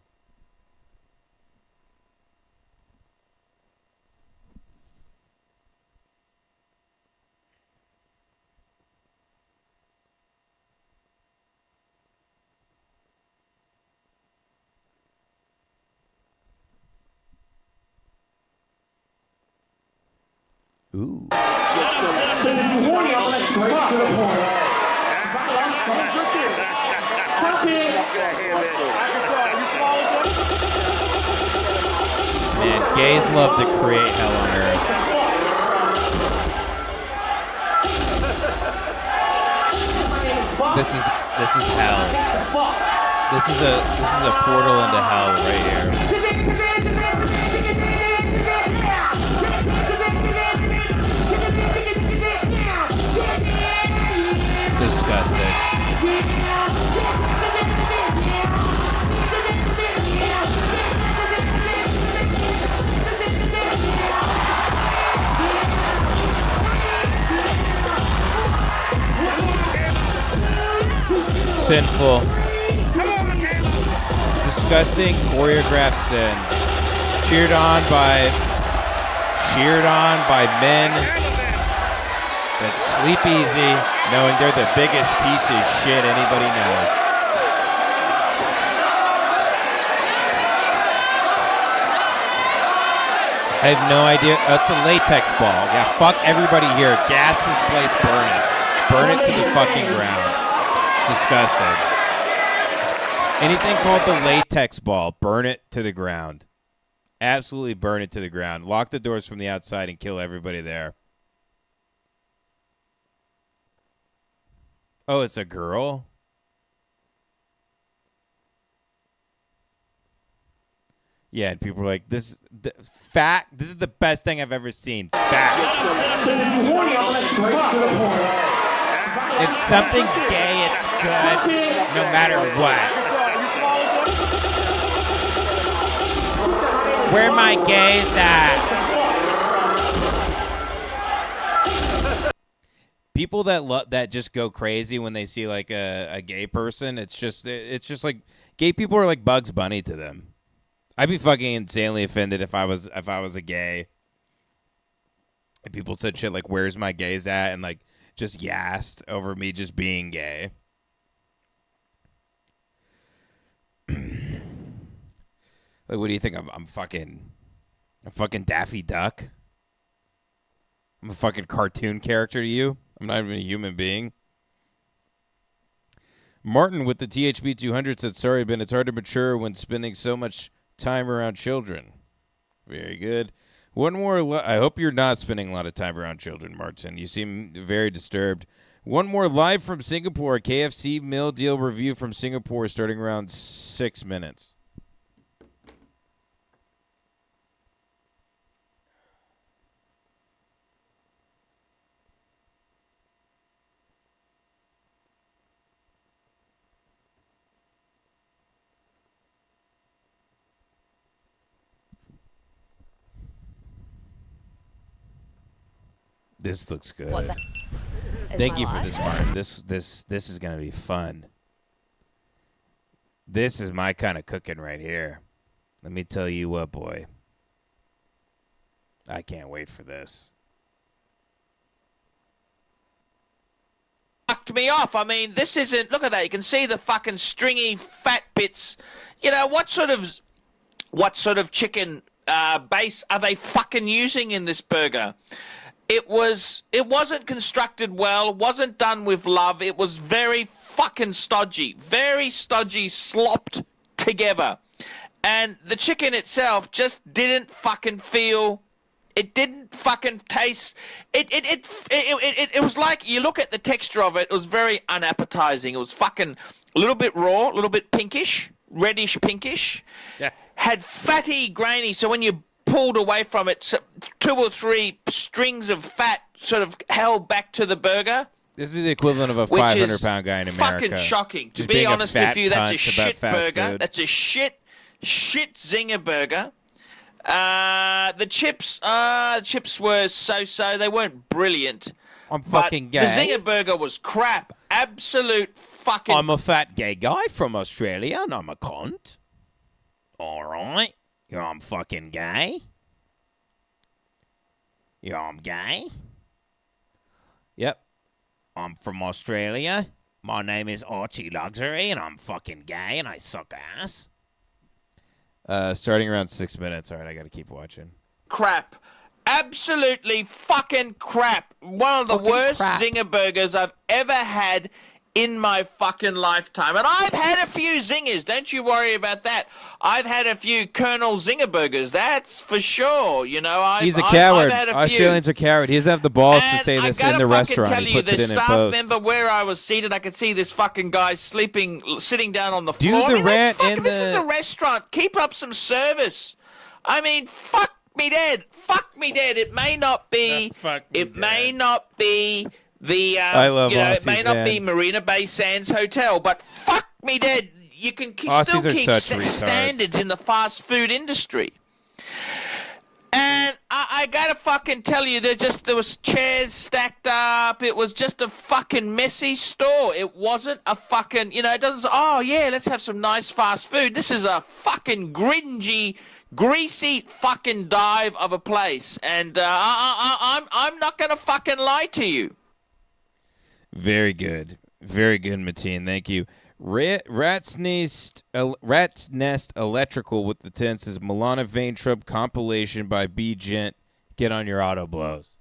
Ooh. Man, gays love to create hell on earth. This is hell. This is a portal into hell right here. Disgusting. Sinful. Disgusting choreographed sin. Cheered on by men that sleep easy, knowing they're the biggest piece of shit anybody knows. I have no idea. That's the latex ball. Yeah, fuck everybody here. Gas this place, burn it. Burn it to the fucking ground. It's disgusting. Anything called the latex ball, burn it to the ground. Absolutely burn it to the ground. Lock the doors from the outside and kill everybody there. Oh, it's a girl? Yeah, and people are like, this is the best thing I've ever seen. Fact. If something's gay, it's good, no matter what. Where my gays at? People that just go crazy when they see like a gay person, it's just like gay people are like Bugs Bunny to them. I'd be fucking insanely offended if I was a gay. And people said shit like, "Where's my gays at?" and like just yassed over me just being gay. Like, what do you think? I'm fucking Daffy Duck. I'm a fucking cartoon character to you. I'm not even a human being. Martin with the THB 200 said, sorry, Ben, it's hard to mature when spending so much time around children. Very good. One more. I hope you're not spending a lot of time around children, Martin. You seem very disturbed. One more live from Singapore. KFC meal deal review from Singapore starting around 6 minutes. This looks good. What the- Thank my you for life? this, Martin. This is gonna be fun. This is my kind of cooking right here. Let me tell you what, boy. I can't wait for this. Fucked me off. I mean, this isn't. Look at that. You can see the fucking stringy fat bits. You know what sort of chicken base are they fucking using in this burger? It wasn't constructed well, wasn't done with love. It was very fucking stodgy, slopped together. And the chicken itself just didn't fucking feel, it didn't fucking taste, it was like, you look at the texture of it, it was very unappetizing. It was fucking a little bit raw, a little bit pinkish, reddish pinkish. Yeah. Had fatty, grainy, so when you pulled away from it, 2 or 3 strings of fat sort of held back to the burger. This is the equivalent of a Which is 500-pound guy in America. Fucking shocking. To Just be being a honest fat with you, that's a cunt about shit fast burger. food. That's a shit zinger burger. The chips were so-so. They weren't brilliant. I'm But fucking gay. The zinger burger was crap. Absolute fucking... I'm a fat gay guy from Australia, and I'm a cunt. All right. Yeah, I'm fucking gay. Yeah, I'm gay. Yep. I'm from Australia. My name is Archie Luxury, and I'm fucking gay, and I suck ass. Starting around 6 minutes. All right, I got to keep watching. Crap. Absolutely fucking crap. One of the worst zinger burgers I've ever had in my fucking lifetime. And I've had a few zingers. Don't you worry about that. I've had a few Colonel Zinger burgers. That's for sure. You know, He's a coward. I've had a few. Australians are coward. He doesn't have the balls to say this in the restaurant. Tell He you, puts the it in staff post. member where I was seated, I could see this fucking guy sitting down on the floor. the I mean, rant that's in this is the- a restaurant. Keep up some service. I mean, fuck me dead. Fuck me dead. It may not be. May not be the. I love It Aussies, may not be man. Marina Bay Sands Hotel, but fuck me dead. You can Aussies still are keep such retards. standards in the fast food industry. And I gotta fucking tell you, there was chairs stacked up. It was just a fucking messy store. It wasn't a fucking, it doesn't, oh yeah, let's have some nice fast food. This is a fucking gringy, greasy fucking dive of a place. And I'm not gonna fucking lie to you. Very good. Very good, Mateen. Thank you. Rat's Nest Electrical with the 10 says Milana Vaintrub compilation by B Gent. Get on your auto blows.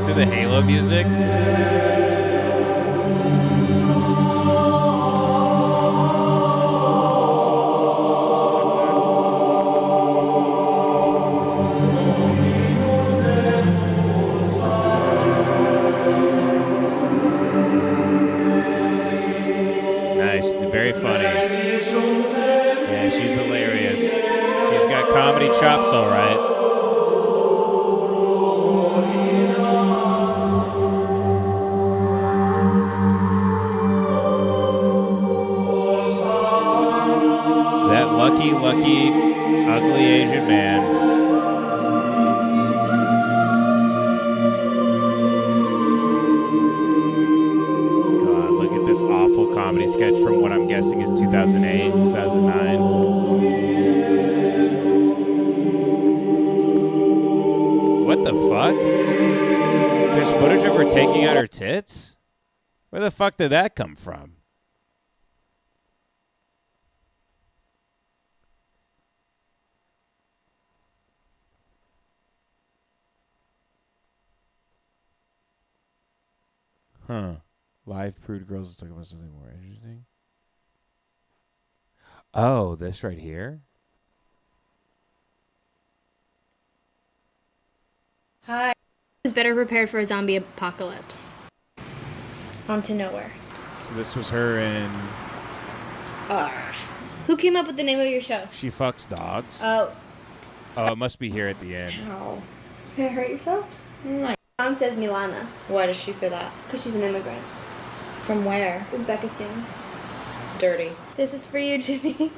To the Halo music. Nice. Very funny. Yeah, she's hilarious. She's got comedy chops, all right. That lucky, ugly Asian man. God, look at this awful comedy sketch from what I'm guessing is 2008, 2009. What the fuck? There's footage of her taking out her tits? Where the fuck did that come from? Huh. Live prude girls. Let's talk about something more interesting. Oh, this right here? Hi. Is better prepared for a zombie apocalypse. On to nowhere. So this was her in Who came up with the name of your show? She Fucks Dogs. Oh, Oh, it must be here at the end. Ow. Did you hurt yourself? No. Mom says Milana. Why does she say that? Because she's an immigrant. From where? Uzbekistan. Dirty. This is for you, Jimmy.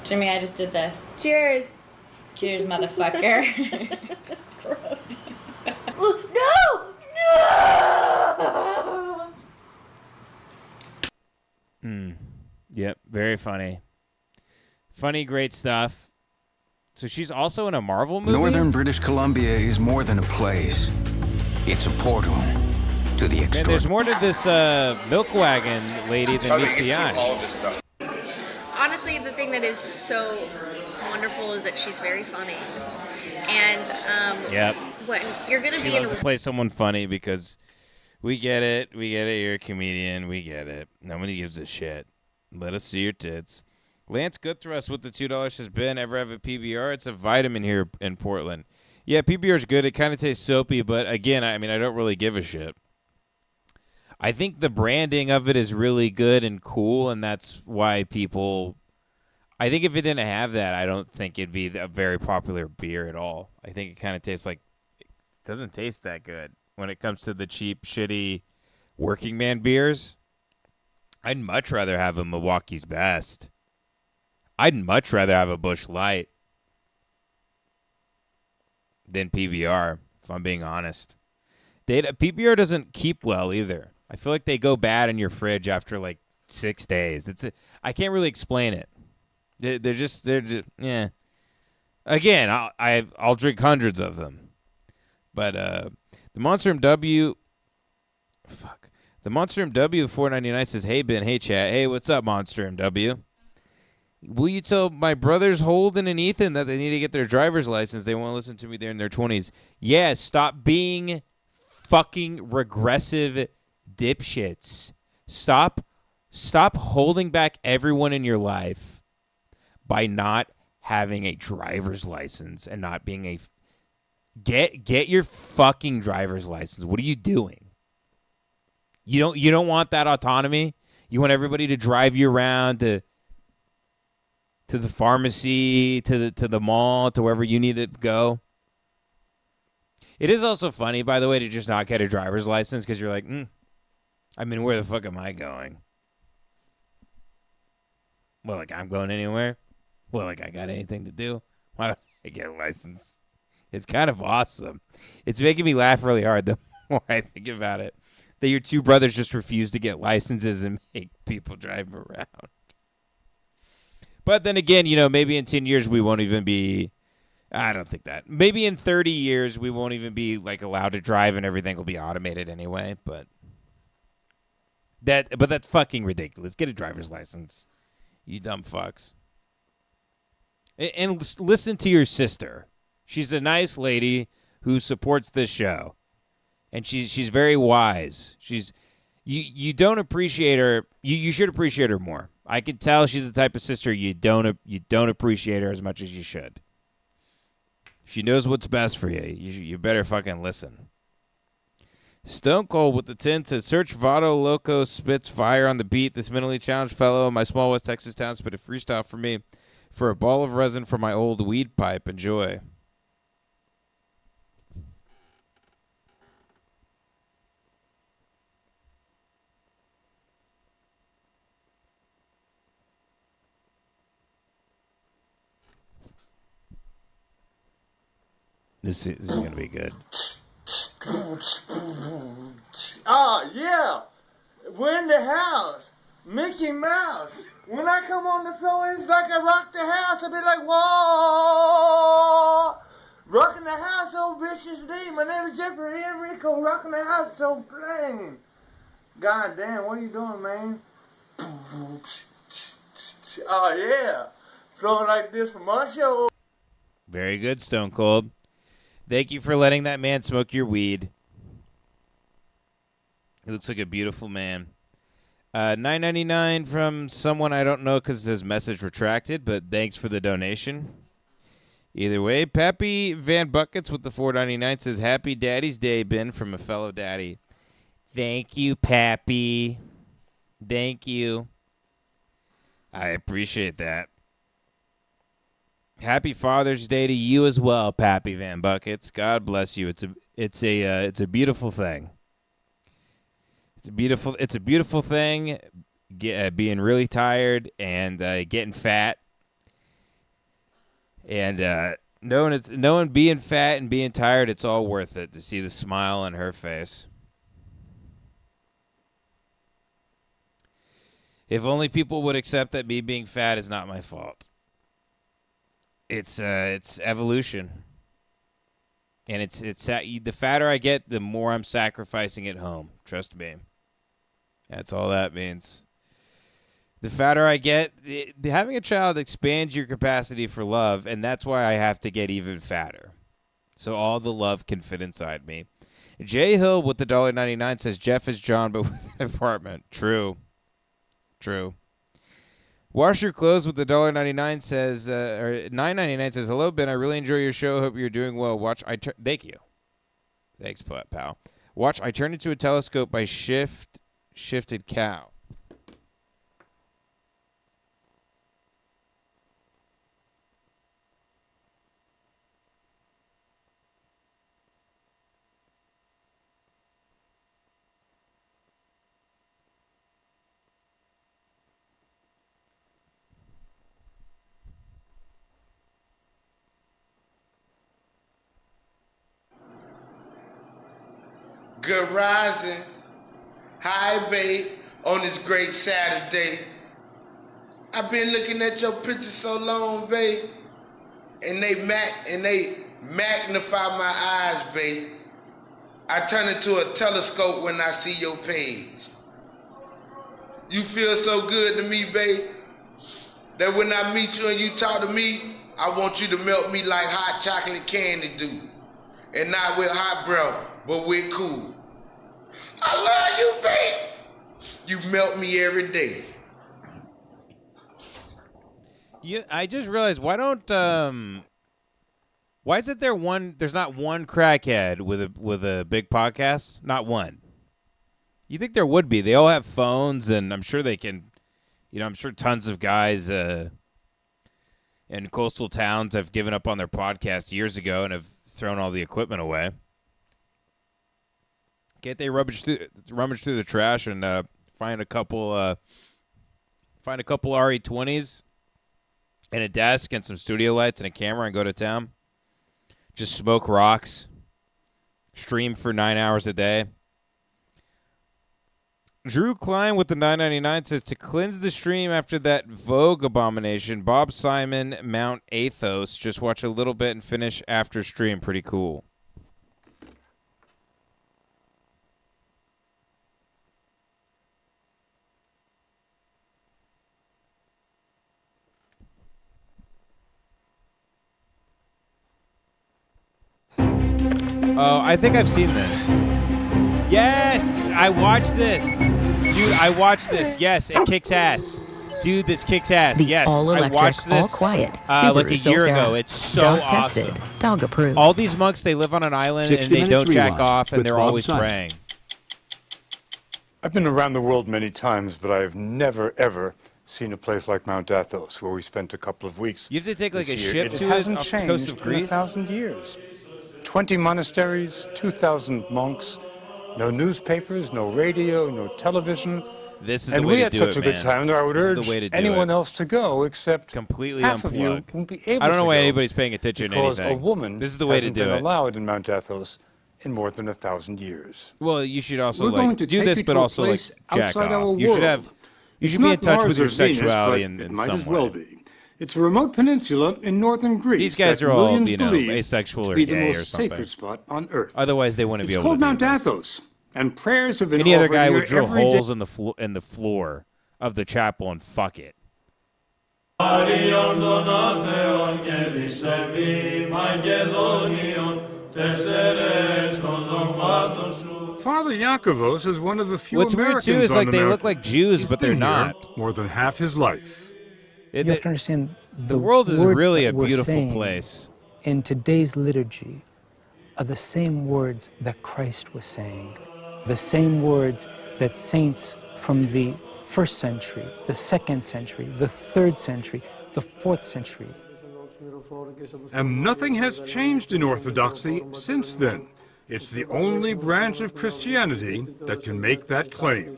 Jimmy, I just did this. Cheers. Cheers, motherfucker. No! No! Yep, very funny. Funny, great stuff. So she's also in a Marvel movie? Northern British Columbia is more than a place. It's a portal to the Man, extraordinary. there's more to this milk wagon lady than meets the eye. Honestly, the thing that is so wonderful is that she's very funny. And Yep. when you're going to She be in loves to play someone funny because we get it. We get it. You're a comedian. We get it. Nobody gives a shit. Let us see your tits. Lance Goodthrust with the $2 has been. Ever have a PBR? It's a vitamin here in Portland. Yeah, PBR is good. It kind of tastes soapy, but again, I mean, I don't really give a shit. I think the branding of it is really good and cool, and that's why people... I think if it didn't have that, I don't think it'd be a very popular beer at all. I think it kind of tastes like... It doesn't taste that good when it comes to the cheap, shitty working man beers. I'd much rather have a Milwaukee's Best. I'd much rather have a Busch Light than PBR, if I'm being honest. PBR doesn't keep well either. I feel like they go bad in your fridge after like 6 days. I can't really explain it. They're just yeah. Again, I'll drink hundreds of them, but the Monster MW, the Monster MW 499 says, "Hey Ben, hey chat, hey what's up Monster MW? Will you tell my brothers Holden and Ethan that they need to get their driver's license? They won't listen to me. They're in their 20s. Yeah, stop being fucking regressive dipshits. Stop holding back everyone in your life by not having a driver's license and not being a get your fucking driver's license. What are you doing? You don't want that autonomy? You want everybody to drive you around to the pharmacy, to the mall, to wherever you need to go. It is also funny, by the way, to just not get a driver's license because you're like, I mean, where the fuck am I going? Well, like, I'm going anywhere? Well, like, I got anything to do? Why don't I get a license? It's kind of awesome. It's making me laugh really hard the more I think about it, that your two brothers just refuse to get licenses and make people drive around. But then again, maybe in 10 years we won't even be... I don't think that. Maybe in 30 years we won't even be like allowed to drive and everything will be automated anyway. But that's fucking ridiculous. Get a driver's license, you dumb fucks. And listen to your sister. She's a nice lady who supports this show, and she's very wise. You don't appreciate her. You should appreciate her more. I can tell she's the type of sister you don't appreciate her as much as you should. She knows what's best for you. You better fucking listen. Stone Cold with the 10 says, search Vado Loco spits fire on the beat. This mentally challenged fellow in my small West Texas town spit a freestyle for me for a ball of resin for my old weed pipe. Enjoy. This is going to be good. Oh, yeah. We're in the house. Mickey Mouse. When I come on the floor, it's like I rock the house. I'll be like, whoa. Rocking the house so viciously. My name is Jeffrey Enrico. Rocking the house so plain. God damn, what are you doing, man? Oh, yeah. Flowing like this from our show. Very good, Stone Cold. Thank you for letting that man smoke your weed. He looks like a beautiful man. $9.99 from someone I don't know because his message retracted, but thanks for the donation. Either way, Pappy Van Buckets with the $4.99 says, Happy Daddy's Day, Ben, from a fellow daddy. Thank you, Pappy. Thank you. I appreciate that. Happy Father's Day to you as well, Pappy Van Buckets. God bless you. It's a beautiful thing. It's a beautiful thing. Being really tired and getting fat, and knowing being fat and being tired, it's all worth it to see the smile on her face. If only people would accept that me being fat is not my fault. It's evolution, and it's the fatter I get, the more I'm sacrificing at home. Trust me. That's all that means. The fatter I get, having a child expands your capacity for love, and that's why I have to get even fatter, so all the love can fit inside me. Jay Hill with the $1.99 says Jeff is John, but with an apartment. True. Wash Your Clothes with the $1.99 says, or $9.99 says, hello, Ben. I really enjoy your show. Hope you're doing well. Thank you. Thanks, pal. Watch, I Turn Into a Telescope by Shifted Cow. Good rising. Hi, babe, on this great Saturday. I've been looking at your pictures so long, babe, and they magnify my eyes, babe. I turn into a telescope when I see your page. You feel so good to me, babe, that when I meet you and you talk to me, I want you to melt me like hot chocolate candy do. And not with hot breath, but with cool. I love you, babe. You melt me every day. I just realized, why isn't there's not one crackhead with a big podcast? Not one. You think there would be. They all have phones, and I'm sure they can, I'm sure tons of guys in coastal towns have given up on their podcast years ago and have thrown all the equipment away. Can't they rummage through the trash and find a couple RE20s and a desk and some studio lights and a camera and go to town? Just smoke rocks, stream for 9 hours a day. Drew Klein with the $9.99 says, to cleanse the stream after that Vogue abomination, Bob Simon, Mount Athos. Just watch a little bit and finish after stream. Pretty cool. Oh, I think I've seen this. Yes, I watched this. Dude, I watched this. Yes, it kicks ass. Dude, this kicks ass. Yes, I watched this all quiet, like a year ago. It's so dog awesome. Tested, dog approved. All these monks, they live on an island and they don't jack off and they're always praying. I've been around the world many times, but I've never, ever seen a place like Mount Athos, where we spent a couple of weeks. You have to take like a ship it to hasn't it off changed the coast of in Greece? 1,000 years. 20 monasteries, 2,000 monks, no newspapers, no radio, no television. This is and the way we to had do such it, a good man. time that I would This is urge the way to do anyone it. else to go, except completely half of you unplug. can be able I don't know to why go anybody's paying attention to because anything. a woman This is the way to hasn't do been it. allowed in Mount Athos in more than 1,000 years. Well, you should also We're going like to do take this, you but to a also like place jack outside our off. You should have. world. You It's should be in not touch Mars with your or Venus, sexuality but in it might some as well way. be. It's a remote peninsula in northern Greece. These guys that are all, millions believe asexual to or be the gay most or something. sacred spot on Earth. Otherwise, they wouldn't be It's able to called do Mount this. Athos, and prayers have been Any other offered guy here would drill every day. holes in the floor of the chapel and fuck it. Father Yakovos is one of the few What's weird Americans too is on like the they mountain. look like Jews, but they're Been here not. more than half his life. You have to understand the world is words really that a we're beautiful saying place. In today's liturgy are the same words that Christ was saying, the same words that saints from the 1st century, the 2nd century, the 3rd century, the 4th century And nothing has changed in Orthodoxy since then. It's the only branch of Christianity that can make that claim.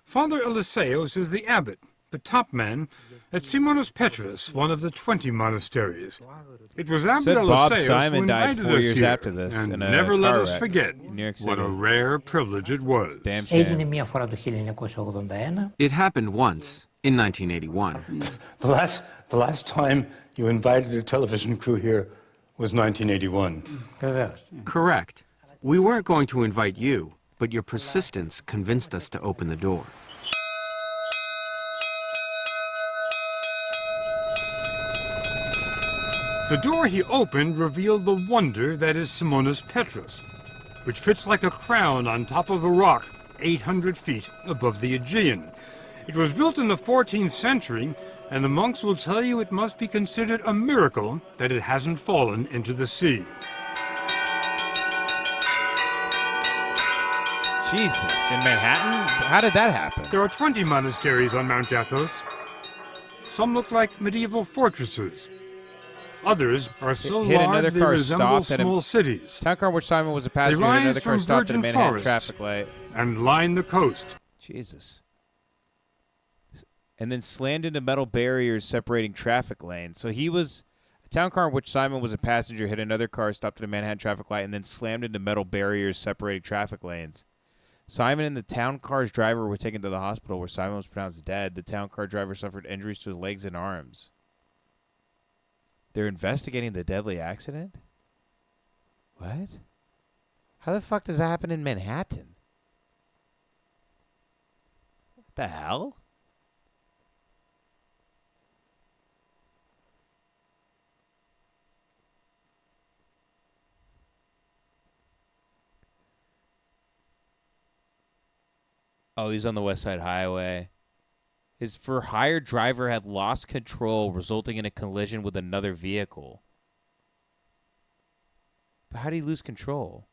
Father Eliseos is the abbot, the top man, at Simonos Petros, one of the 20 monasteries. It was Abbot Said Bob Eliseos Simon who died invited 4 us years here, after this and in a never let car us wreck forget in New York what City. a rare privilege it was. Damn Έγινε shame. μία φορά το 1981. It happened once, in 1981. The last time you invited a television crew here was 1981. Βεβαίως. Correct. We weren't going to invite you, but your persistence convinced us to open the door. The door he opened revealed the wonder that is Simonos Petros, which fits like a crown on top of a rock 800 feet above the Aegean. It was built in the 14th century, and the monks will tell you it must be considered a miracle that it hasn't fallen into the sea. Jesus, in Manhattan? How did that happen? There are 20 monasteries on Mount Athos. Some look like medieval fortresses. Others are so Hit large another they car resemble stopped at small cities. Town car in which Simon was a They passenger hit rise another car from stopped at a virgin Manhattan forests traffic light. and line the coast. Jesus. And then slammed into metal barriers separating traffic lanes. So he was a town car in which Simon was a passenger hit another car stopped at a Manhattan traffic light and then slammed into metal barriers separating traffic lanes. Simon and the town car's driver were taken to the hospital where Simon was pronounced dead. The town car driver suffered injuries to his legs and arms. They're investigating the deadly accident? What? How the fuck does that happen in Manhattan? What the hell? Oh, he's on the West Side Highway. His for-hire driver had lost control, resulting in a collision with another vehicle. But how did he lose control?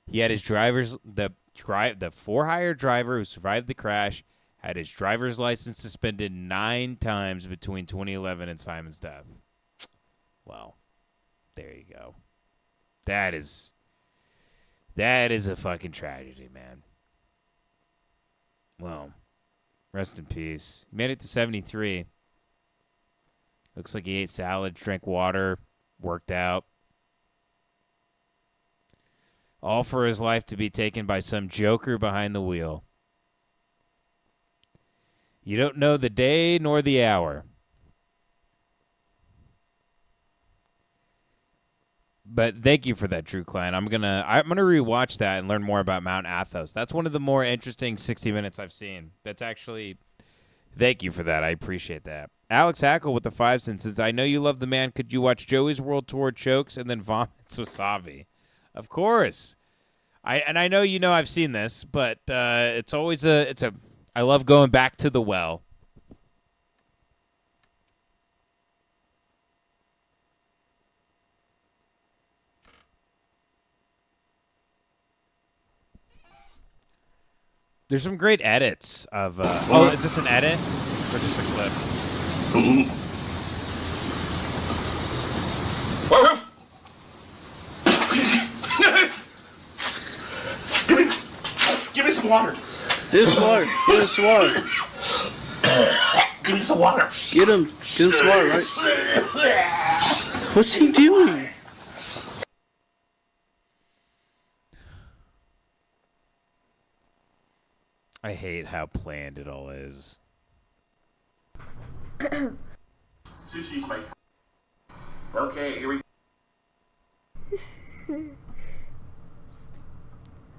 He had his the for-hire driver who survived the crash had his driver's license suspended 9 times between 2011 and Simon's death. Well, there you go. That is a fucking tragedy, man. Well, rest in peace. He made it to 73. Looks like he ate salad, drank water, worked out. All for his life to be taken by some joker behind the wheel. You don't know the day nor the hour. But thank you for that, Drew Klein. I'm gonna rewatch that and learn more about Mount Athos. That's one of the more interesting 60 Minutes I've seen. That's actually, thank you for that. I appreciate that. Alex Hackle with the 5 cents. I know you love the man. Could you watch Joey's World Tour chokes and then vomits wasabi? Of course. I know you know I've seen this, but it's always I love going back to the well. There's some great edits of. Oh, is this an edit or just a clip? Give me some water. Give us some water. Give us some water. Give me some water. Get him. Get him some water, right? What's he doing? I hate how planned it all is. Sushi's my. Okay, here we.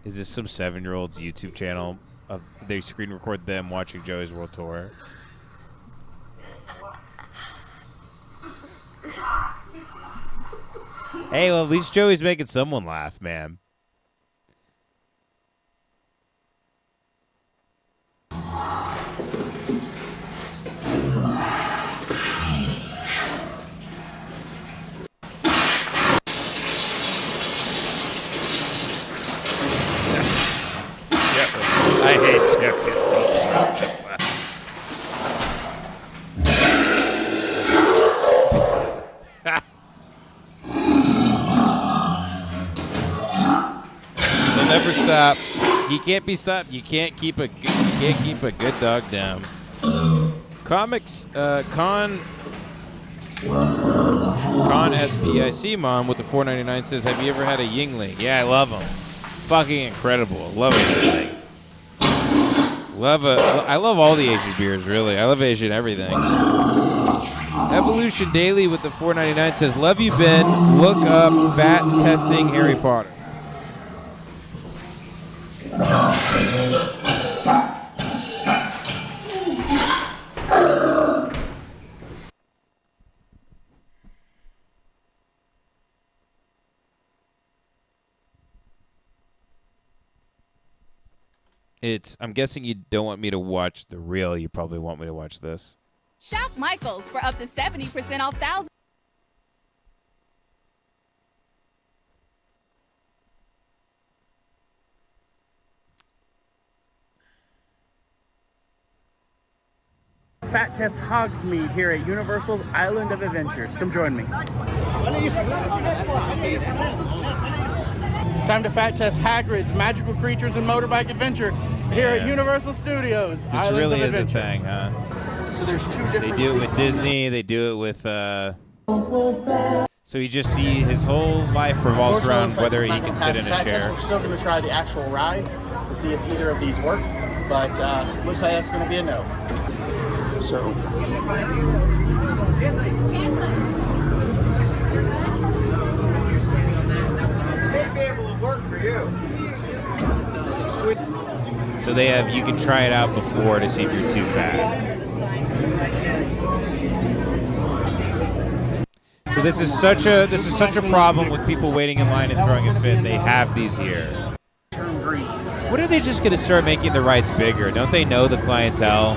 Is this some 7-year-old's YouTube channel? They screen record them watching Joey's World Tour. Hey, well, at least Joey's making someone laugh, man. I hate Joey's World Tour so much. stopped. He can't be stopped. You can't keep a good dog down. Comics Con SPIC mom with the $4.99 says, "Have you ever had a Yingling?" Yeah, I love them. Fucking incredible. Love a Yingling. I love all the Asian beers, really. I love Asian everything. Evolution Daily with the $4.99 says, "Love you, Ben. Look up fat testing Harry Potter." I'm guessing you don't want me to watch the reel. You probably want me to watch this. Shop Michael's for up to 70% off thousands. Fat Test Hogsmeade here at Universal's Island of Adventures. Come join me. Time to fat test Hagrid's Magical Creatures and Motorbike Adventure here at Universal Studios. This Islands really of is a Adventure. thing, huh? So there's two different. They do it with seats. Disney. They do it with. So you just see his whole life revolves around Unfortunately, whether it's he not can gonna sit pass in the a fat test. chair. We're still going to try the actual ride to see if either of these work, but looks like that's going to be a no. So. So they have. You can try it out before to see if you're too fat. So this is such a problem with people waiting in line and throwing a fit. They have these here. When are they just going to start making the rides bigger? Don't they know the clientele?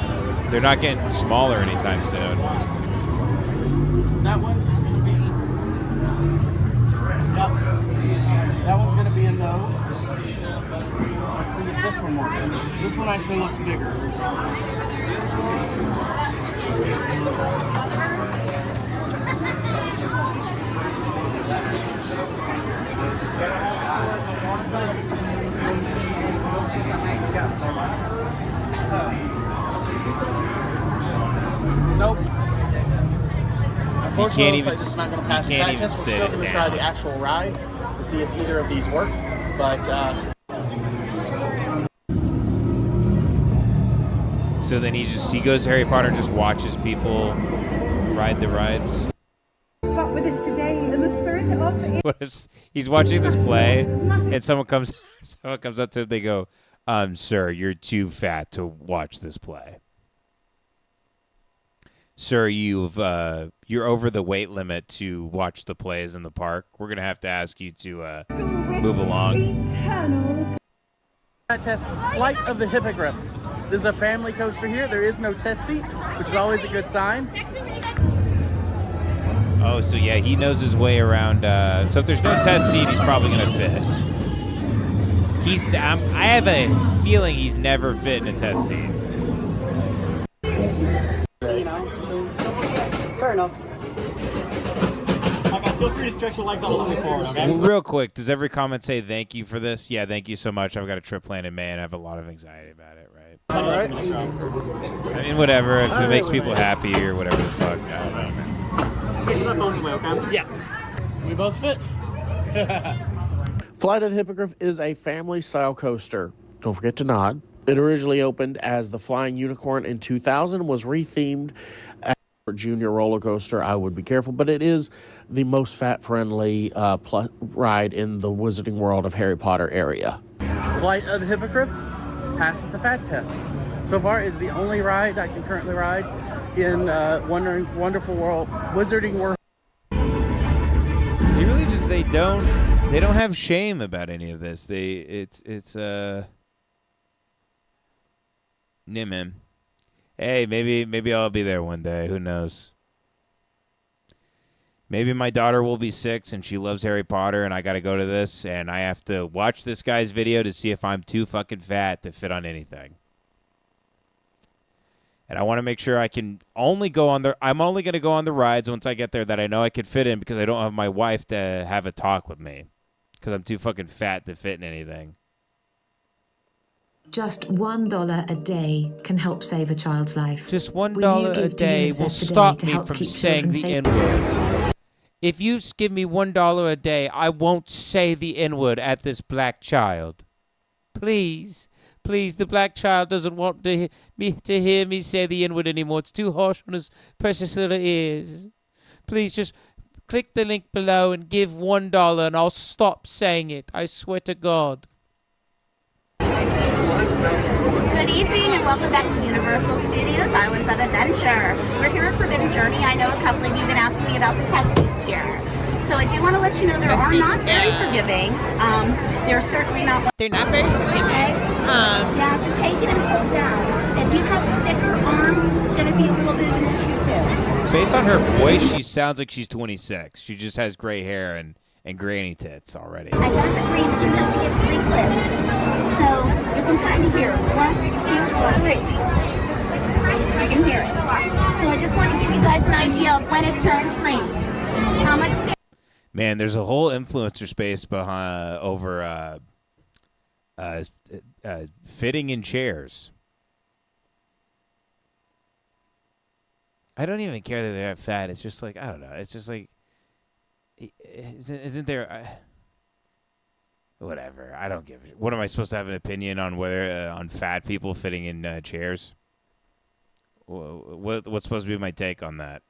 They're not getting smaller anytime soon. That one is going to be. Yep. That one's going to be a no. Let's see if this one works. This one actually looks bigger. Nope. You can't even. It's not going to pass the you can't fat even test. We're sit still it going to try down. the actual ride to see if either of these work, but. So then he goes to Harry Potter and just watches people ride the rides. But with us today in the spirit of What if he's watching this play and someone comes up to him, they go, "Sir, you're too fat to watch this play. Sir, you're over the weight limit to watch the plays in the park. We're gonna have to ask you to move along." Fat test Flight of the Hippogriff. This is a family coaster here. There is no test seat, which is always a good sign. Oh, so yeah, he knows his way around. So if there's no test seat, he's probably gonna fit. I have a feeling he's never fit in a test seat. fair enough. Feel free to stretch your legs out a little bit forward, okay? Well, real quick, does every comment say thank you for this? Yeah, thank you so much. I've got a trip planned in May and I have a lot of anxiety about it, right? All right. I mean, whatever. If it makes people happy or whatever the fuck, I don't know, man. Get your phones away, okay? Yeah. We both fit. Flight of the Hippogriff is a family-style coaster. Don't forget to nod. It originally opened as the Flying Unicorn in 2000, was rethemed as a junior roller coaster. I would be careful, but it is the most fat-friendly ride in the Wizarding World of Harry Potter area. Flight of the Hippogriff passes the fat test. So far, is the only ride I can currently ride in Wonderful World, Wizarding World. They really just they don't have shame about any of this. Yeah, man. Hey, maybe I'll be there one day. Who knows? Maybe my daughter will be 6 and she loves Harry Potter and I got to go to this and I have to watch this guy's video to see if I'm too fucking fat to fit on anything. And I want to make sure I can only go on the... I'm only going to go on the rides once I get there that I know I can fit in because I don't have my wife to have a talk with me. Because I'm too fucking fat to fit in anything. Just $1 a day can help save a child's life. Just Will you $1 a give to day UNICEF will today stop to me help from keep saying children the safe? N-word. If you give me $1 a day, I won't say the N-word at this black child. Please, please, the black child doesn't want to hear me say the N-word anymore. It's too harsh on his precious little ears. Please just click the link below and give $1 and I'll stop saying it. I swear to God. Good evening and welcome back to Universal Studios Islands of Adventure. We're here at Forbidden Journey. I know a couple of you have been asking me about the test seats here. So I do want to let you know there are not very forgiving. They're certainly not. They're not very forgiving. Yeah, to take it and pull down. If you have thicker arms, this is going to be a little bit of an issue too. Based on her voice, she sounds like she's 26. She just has gray hair and granny tits already. I got the green, but you have to get 3 clips. So you can kind of hear it. 1, 2, 3. You can hear it. So I just want to give you guys an idea of when it turns green. How much space? Man, there's a whole influencer space behind over fitting in chairs. I don't even care that they're that fat. It's just like, I don't know. It's just like, isn't there? Whatever. I don't give a shit. What am I supposed to have an opinion on whether on fat people fitting in chairs? What's supposed to be my take on that?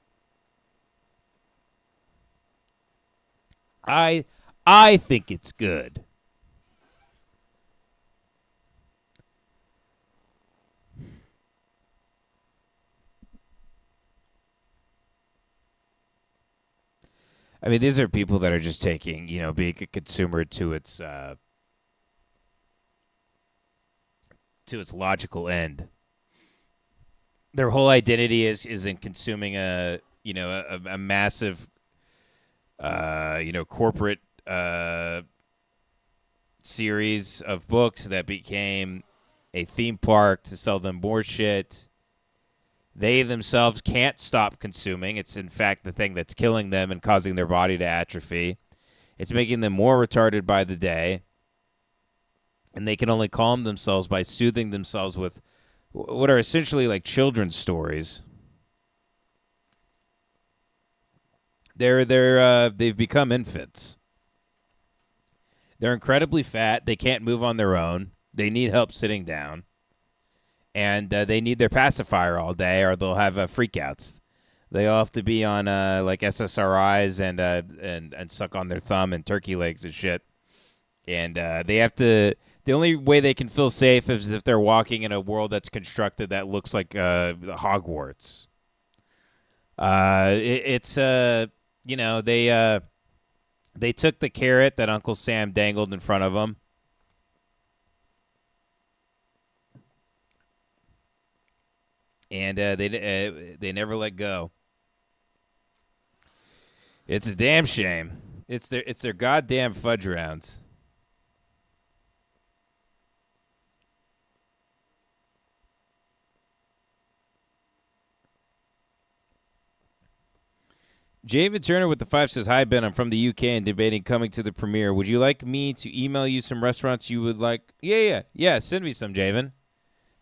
I think it's good. I mean, these are people that are just taking, being a consumer to its logical end. Their whole identity is in consuming a massive, corporate series of books that became a theme park to sell them more shit. They themselves can't stop consuming. It's, in fact, the thing that's killing them and causing their body to atrophy. It's making them more retarded by the day. And they can only calm themselves by soothing themselves with what are essentially like children's stories. They've become infants. They're incredibly fat. They can't move on their own. They need help sitting down. And they need their pacifier all day, or they'll have freakouts. They all have to be on like SSRIs and suck on their thumb and turkey legs and shit. And they have to. The only way they can feel safe is if they're walking in a world that's constructed that looks like Hogwarts. They took the carrot that Uncle Sam dangled in front of them. And they never let go. It's a damn shame. It's their goddamn fudge rounds. Javen Turner with the 5 says, "Hi Ben, I'm from the UK and debating coming to the premiere. Would you like me to email you some restaurants you would like?" Yeah. Send me some, Javen.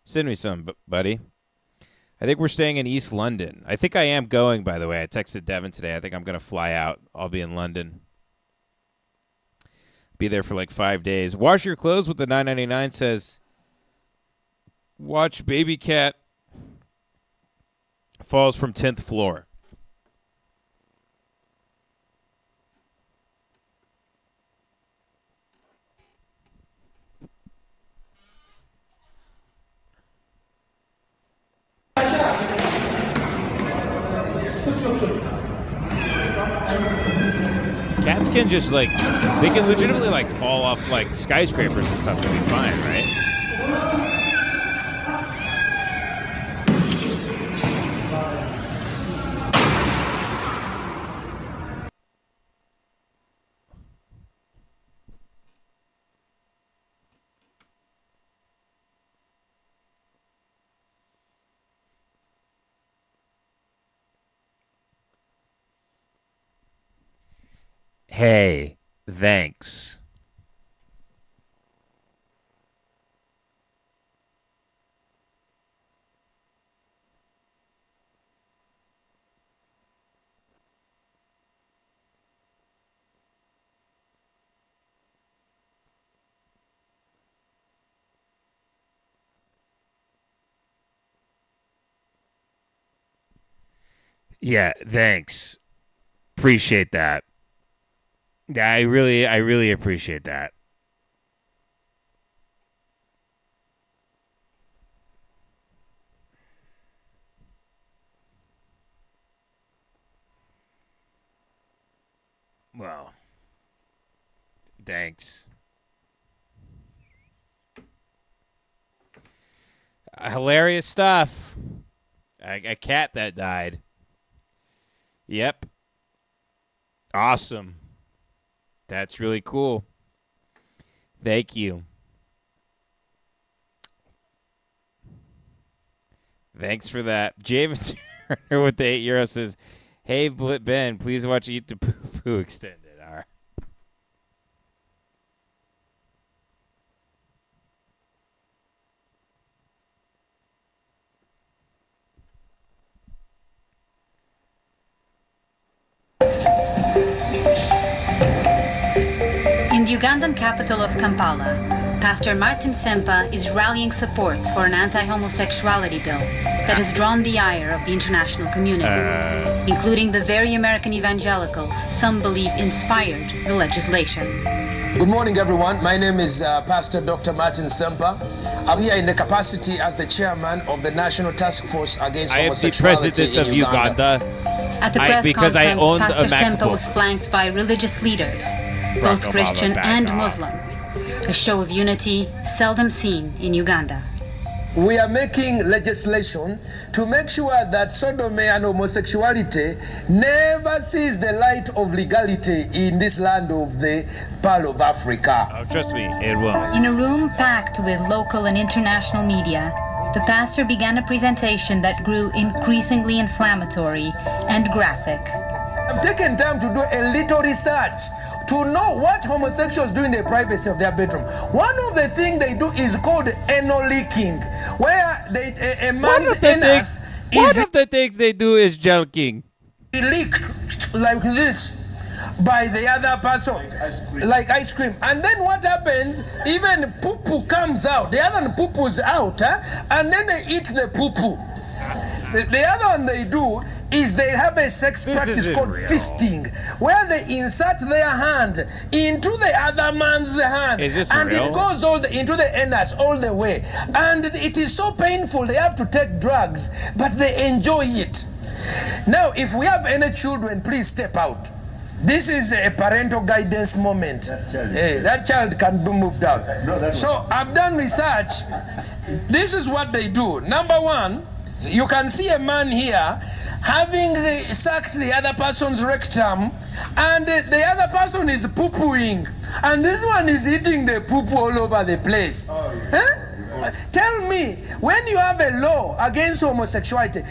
Send me some, buddy. I think we're staying in East London. I think I am going, by the way. I texted Devin today. I think I'm going to fly out. I'll be in London. Be there for like 5 days. Wash your clothes with the $9.99 says, "Watch baby cat falls from 10th floor." Cats can just they can legitimately fall off like skyscrapers and stuff and be fine, right? Hey, thanks. Yeah, thanks. Appreciate that. Yeah, I really appreciate that. Well, thanks. Hilarious stuff. A cat that died. Yep. Awesome. That's really cool. Thank you. Thanks for that. James Turner with the €8 says, "Hey, Ben, please watch Eat the Poo Poo Extended." All right. In the Ugandan capital of Kampala, Pastor Martin Sempa is rallying support for an anti-homosexuality bill that has drawn the ire of the international community, including the very American evangelicals some believe inspired the legislation. Good morning, everyone. My name is Pastor Dr. Martin Sempa. I'm here in the capacity as the chairman of the National Task Force Against Homosexuality in Uganda. At the press conference, Pastor Sempa was flanked by religious leaders, both Christian and Muslim, a show of unity seldom seen in Uganda. We are making legislation to make sure that sodomy and homosexuality never sees the light of legality in this land of the Pearl of Africa. Oh, trust me, it will. In a room packed with local and international media, the pastor began a presentation that grew increasingly inflammatory and graphic. I've taken time to do a little research to know what homosexuals do in the privacy of their bedroom. One of the things they do is called anal leaking, where a man's anus is... One of the things they do is jelking. Leaked like this by the other person, like ice cream. And then what happens, even poo-poo comes out. The other one poo-poo's out, and then they eat the poo-poo. The other one they do is they have a sex practice called fisting, where they insert their hand into the other man's hand, and real? it goes into the anus all the way. And it is so painful, they have to take drugs, but they enjoy it. Now, if we have any children, please step out. This is a parental guidance moment. That child can be moved out. So I've done research. This is what they do. Number one, you can see a man here having sucked the other person's rectum, and the other person is poo-pooing, and this one is eating the poo-poo all over the place. Tell me, when you have a law against homosexuality,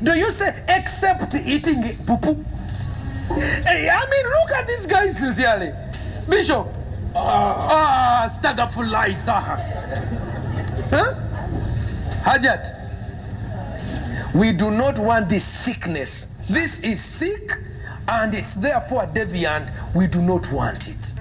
do you say except eating poo-poo? I mean, look at this guy sincerely. Bishop. Stagafulaiza. Hajat. We do not want this sickness. This is sick and it's therefore deviant. We do not want it.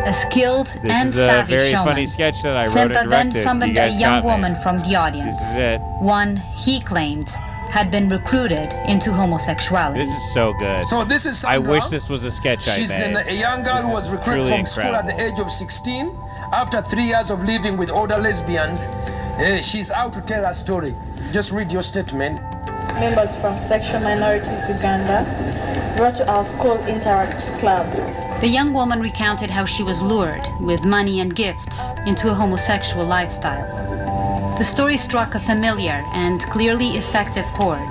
A skilled and savvy very showman, funny sketch that I wrote Sempa and then directed. summoned You a guys young got me. woman from the audience. This is it. One he claimed had been recruited into homosexuality. This is so good. So this is I Sandra. wish this was a sketch She's I made. a young girl who was recruited truly from school at the age of 16. After 3 years of living with older lesbians, she's out to tell her story. Just read your statement. Members from Sexual Minorities Uganda brought to our school Interact Club. The young woman recounted how she was lured with money and gifts into a homosexual lifestyle. The story struck a familiar and clearly effective chord.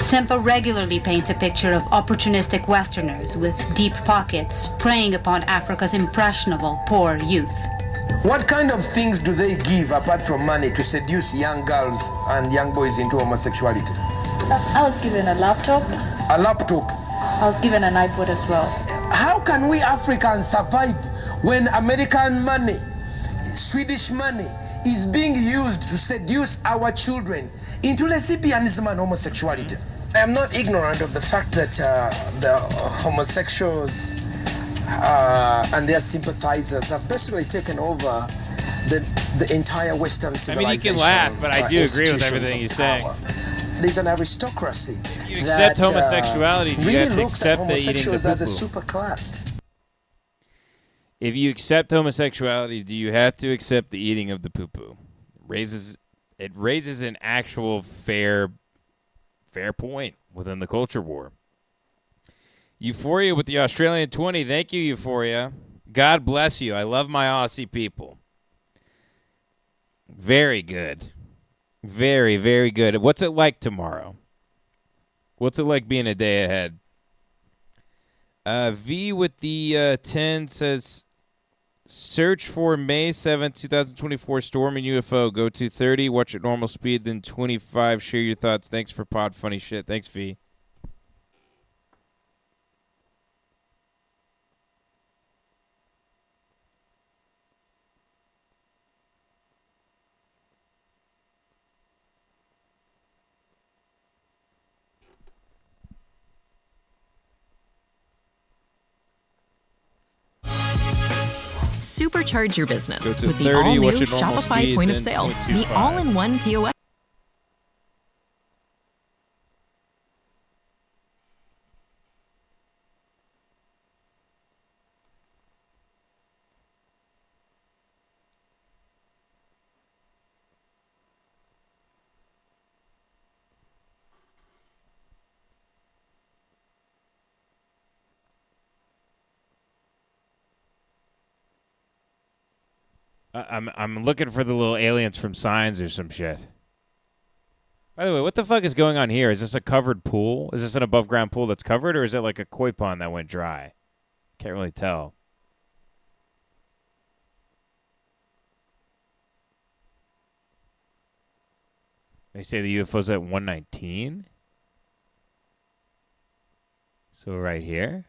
Sempa regularly paints a picture of opportunistic Westerners with deep pockets preying upon Africa's impressionable, poor youth. What kind of things do they give apart from money to seduce young girls and young boys into homosexuality? I was given a laptop. A laptop? I was given an iPod as well. How can we Africans survive when American money, Swedish money, is being used to seduce our children into lesbianism and homosexuality? I am not ignorant of the fact that the homosexuals and their sympathizers have basically taken over the entire Western civilization. I mean, you can laugh, but I do agree with everything he's saying. there's an aristocracy You accept that homosexuality, do you really have to looks at accept the eating the homosexuals as a poo-poo? super class. If you accept homosexuality, do you have to accept the eating of the poo-poo? It raises an actual fair point within the culture war. Euphoria with the Australian 20. Thank you, Euphoria. God bless you. I love my Aussie people. Very good. Very, very good. What's it like tomorrow? What's it like being a day ahead? V with the 10 says, search for May 7th, 2024 storm and UFO. Go to 30, watch at normal speed, then 25. Share your thoughts. Thanks for pod funny shit. Thanks, V. Supercharge your business Go to with the 30, all-new watch at normal Shopify speed, point of then sale, the 0.25. all-in-one POS. I'm looking for the little aliens from Signs or some shit. By the way, what the fuck is going on here? Is this a covered pool? Is this an above ground pool that's covered, or is it like a koi pond that went dry? Can't really tell. They say the UFO's at 119. So right here.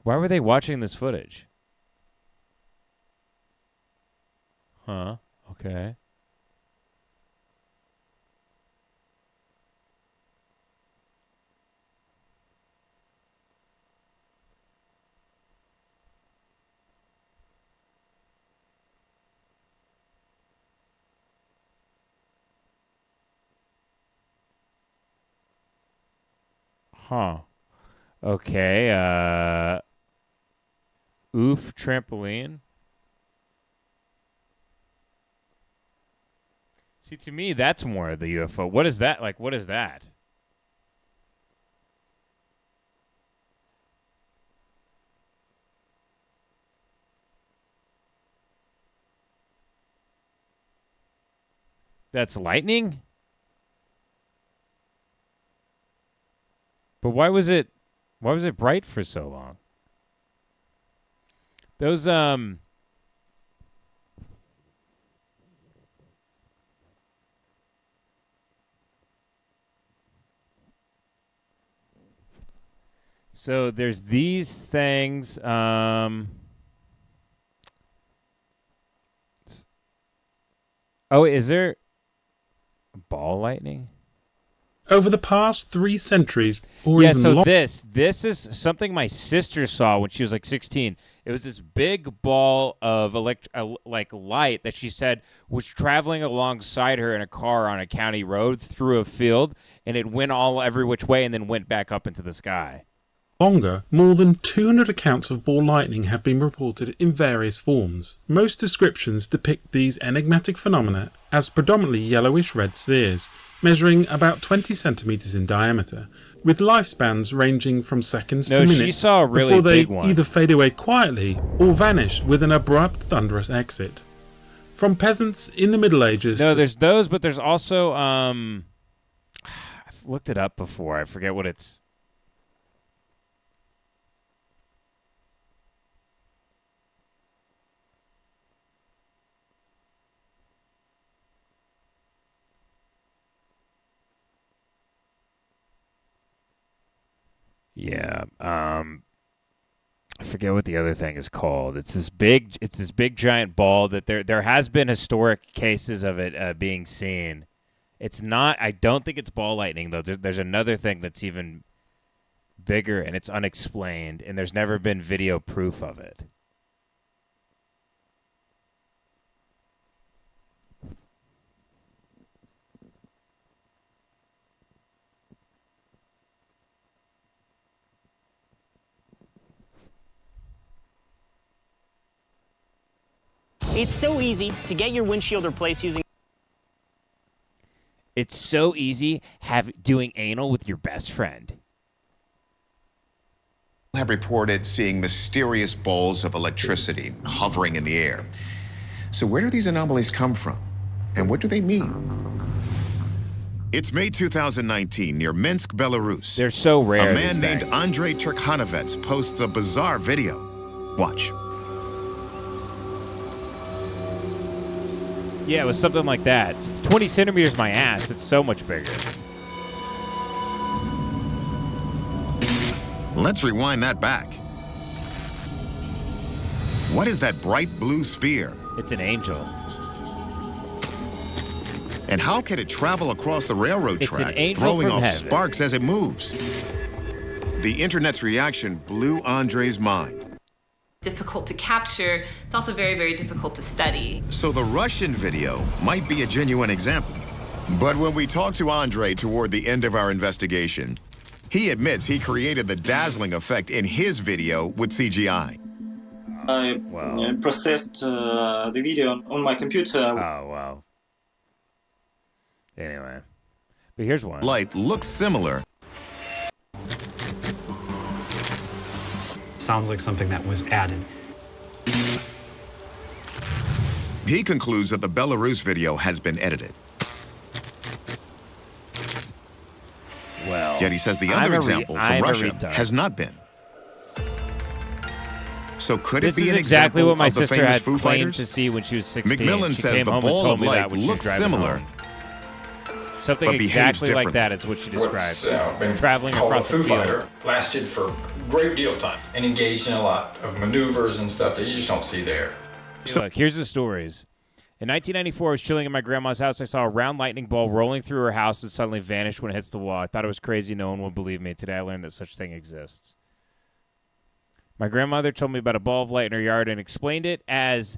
Why were they watching this footage? Huh. Okay. Huh. Okay. Oof trampoline. See, to me, that's more of the UFO. What is that? Like, what is that? That's lightning? But why was it bright for so long? Those So there's these things. Oh, is there ball lightning? Over the past 3 centuries, or Yeah, even so longer. this is something my sister saw when she was like 16. It was this big ball of like light that she said was traveling alongside her in a car on a county road through a field, and it went every which way and then went back up into the sky. More than 200 accounts of ball lightning have been reported in various forms. Most descriptions depict these enigmatic phenomena as predominantly yellowish-red spheres, measuring about 20 centimeters in diameter, with lifespans ranging from seconds to minutes she saw a really before they big one. either fade away quietly or vanish with an abrupt, thunderous exit. From peasants in the Middle Ages No, to there's those, but there's also I've looked it up before. I forget what it's. Yeah, I forget what the other thing is called. It's this big giant ball that there has been historic cases of it being seen. It's not. I don't think it's ball lightning though. There's another thing that's even bigger and it's unexplained, and there's never been video proof of it. It's so easy to get your windshield replaced using... It's so easy doing anal with your best friend. Have reported seeing mysterious balls of electricity hovering in the air. So where do these anomalies come from? And what do they mean? It's May 2019 near Minsk, Belarus. They're so rare. A man named Andrei Turkhanovets posts a bizarre video. Watch. Yeah, it was something like that. 20 centimeters my ass. It's so much bigger. Let's rewind that back. What is that bright blue sphere? It's an angel. And how can it travel across the railroad It's an tracks, angel throwing from off heaven. sparks as it moves? The internet's reaction blew Andrei's mind. Difficult to capture. It's also very, very difficult to study. So the Russian video might be a genuine example. But when we talked to Andrei toward the end of our investigation, he admits he created the dazzling effect in his video with CGI. I processed the video on my computer. Oh, wow. Anyway. But here's one. Light looks similar. Sounds like something that was added. He concludes that the Belarus video has been edited. Well, Yet he says the other example from Russia has not been. So could This it be is an exactly example what my of the sister famous had Foo claimed Fighters? to see when she was 16. McMillan She says came the home and ball told of me that light when she was looks driving similar, home. Something but behaves exactly like differently. that is what she described. What's been Traveling called across a the Foo field. Fighter lasted for a great deal of time and engaged in a lot of maneuvers and stuff that you just don't see there. So, look, here's the stories. In 1994, I was chilling in my grandma's house. I saw a round lightning ball rolling through her house and suddenly vanished when it hits the wall. I thought it was crazy. No one would believe me. Today, I learned that such thing exists. My grandmother told me about a ball of light in her yard and explained it as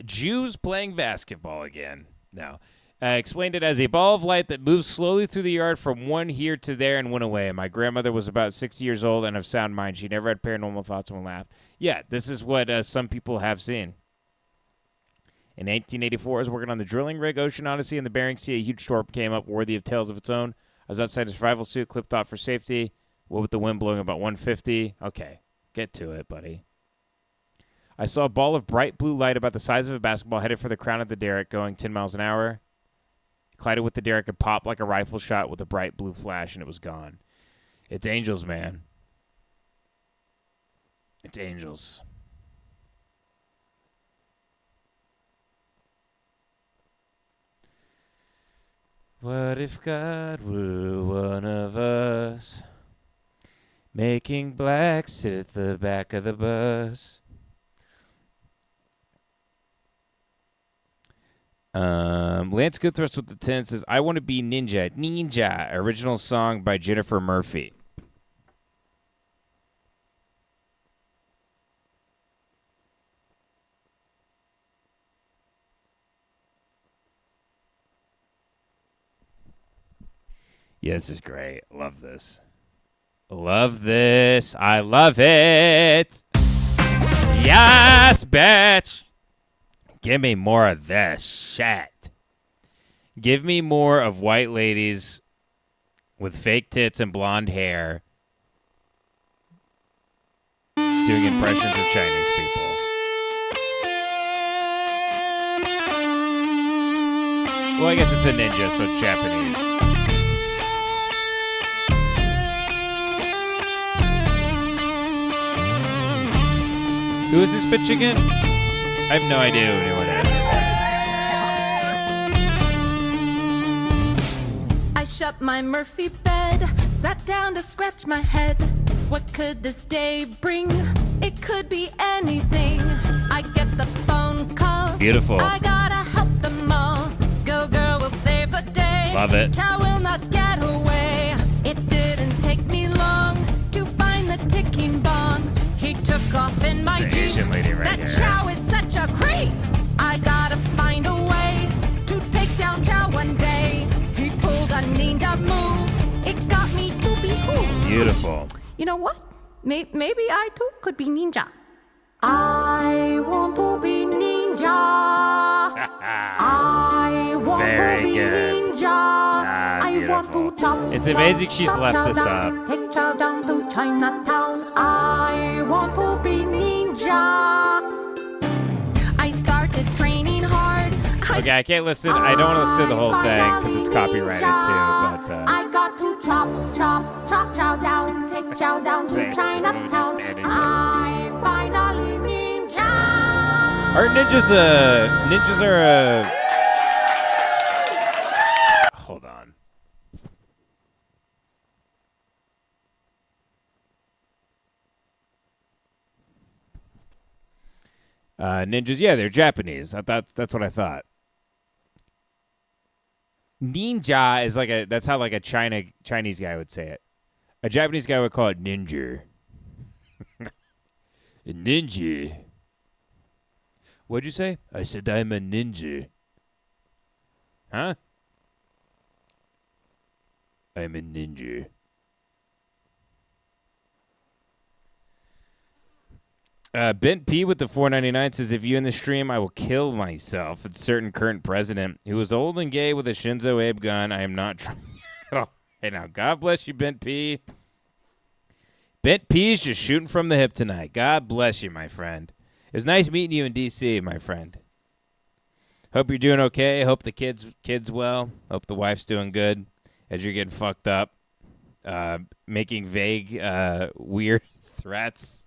Jews playing basketball again. No. Explained it as a ball of light that moved slowly through the yard from one here to there and went away. My grandmother was about 60 years old and of sound mind. She never had paranormal thoughts when laughed. Yeah, this is what some people have seen. In 1884, I was working on the drilling rig Ocean Odyssey in the Bering Sea. A huge storm came up, worthy of tales of its own. I was outside a survival suit, clipped off for safety. What with the wind blowing about 150? Okay, get to it, buddy. I saw a ball of bright blue light about the size of a basketball headed for the crown of the derrick, going 10 miles an hour. It collided with the derrick and popped like a rifle shot with a bright blue flash, and it was gone. It's angels, man. It's angels. What if God were one of us, making black sit at the back of the bus? Lance Goodthrust with the 10 says, I want to be Ninja. Ninja, original song by Jennifer Murphy. Yeah, this is great. Love this. Love this. I love it. Yes, bitch. Give me more of this shit. Give me more of white ladies with fake tits and blonde hair doing impressions of Chinese people. Well, I guess it's a ninja, so it's Japanese. Who is this bitch again? I have no idea who anyone is. I shut my Murphy bed, sat down to scratch my head. What could this day bring? It could be anything. I get the phone call. Beautiful. I gotta help them all. Go girl will save the day. Love it. Chow will not get away. It didn't take me long to find the ticking bomb. He took off in my The Jeep. Asian lady right That here. Chow is such a creep. I gotta find a way to take down Chow one day. He pulled a ninja move. It got me to be cool. Beautiful. You know what? Maybe I too could be ninja. I want to be ninja. ninja. I want Very to be good. ninja. I want to chop. It's amazing she's chop, left chow this down, up. Take chow down to Chinatown. I want to be ninja. I started training hard. Okay, I can't listen. I don't want to listen to the whole thing because it's copyrighted too. But I got to chop, chop, chop, chow down, take chow down to Chinatown. I finally ninja. Are ninjas are a... Hold on. Ninjas, yeah, they're Japanese. That's what I thought. Ninja is that's how a Chinese guy would say it. A Japanese guy would call it ninja. A ninja. What'd you say? I said I'm a ninja. Huh? I'm a ninja. Bent P with the $4.99 says, if you in the stream, I will kill myself. It's certain current president who is old and gay with a Shinzo Abe gun. I am not trying at all. Hey, now, God bless you, Bent P. Bent P is just shooting from the hip tonight. God bless you, my friend. It was nice meeting you in D.C., my friend. Hope you're doing okay. Hope the kid's well. Hope the wife's doing good as you're getting fucked up. Making vague, weird threats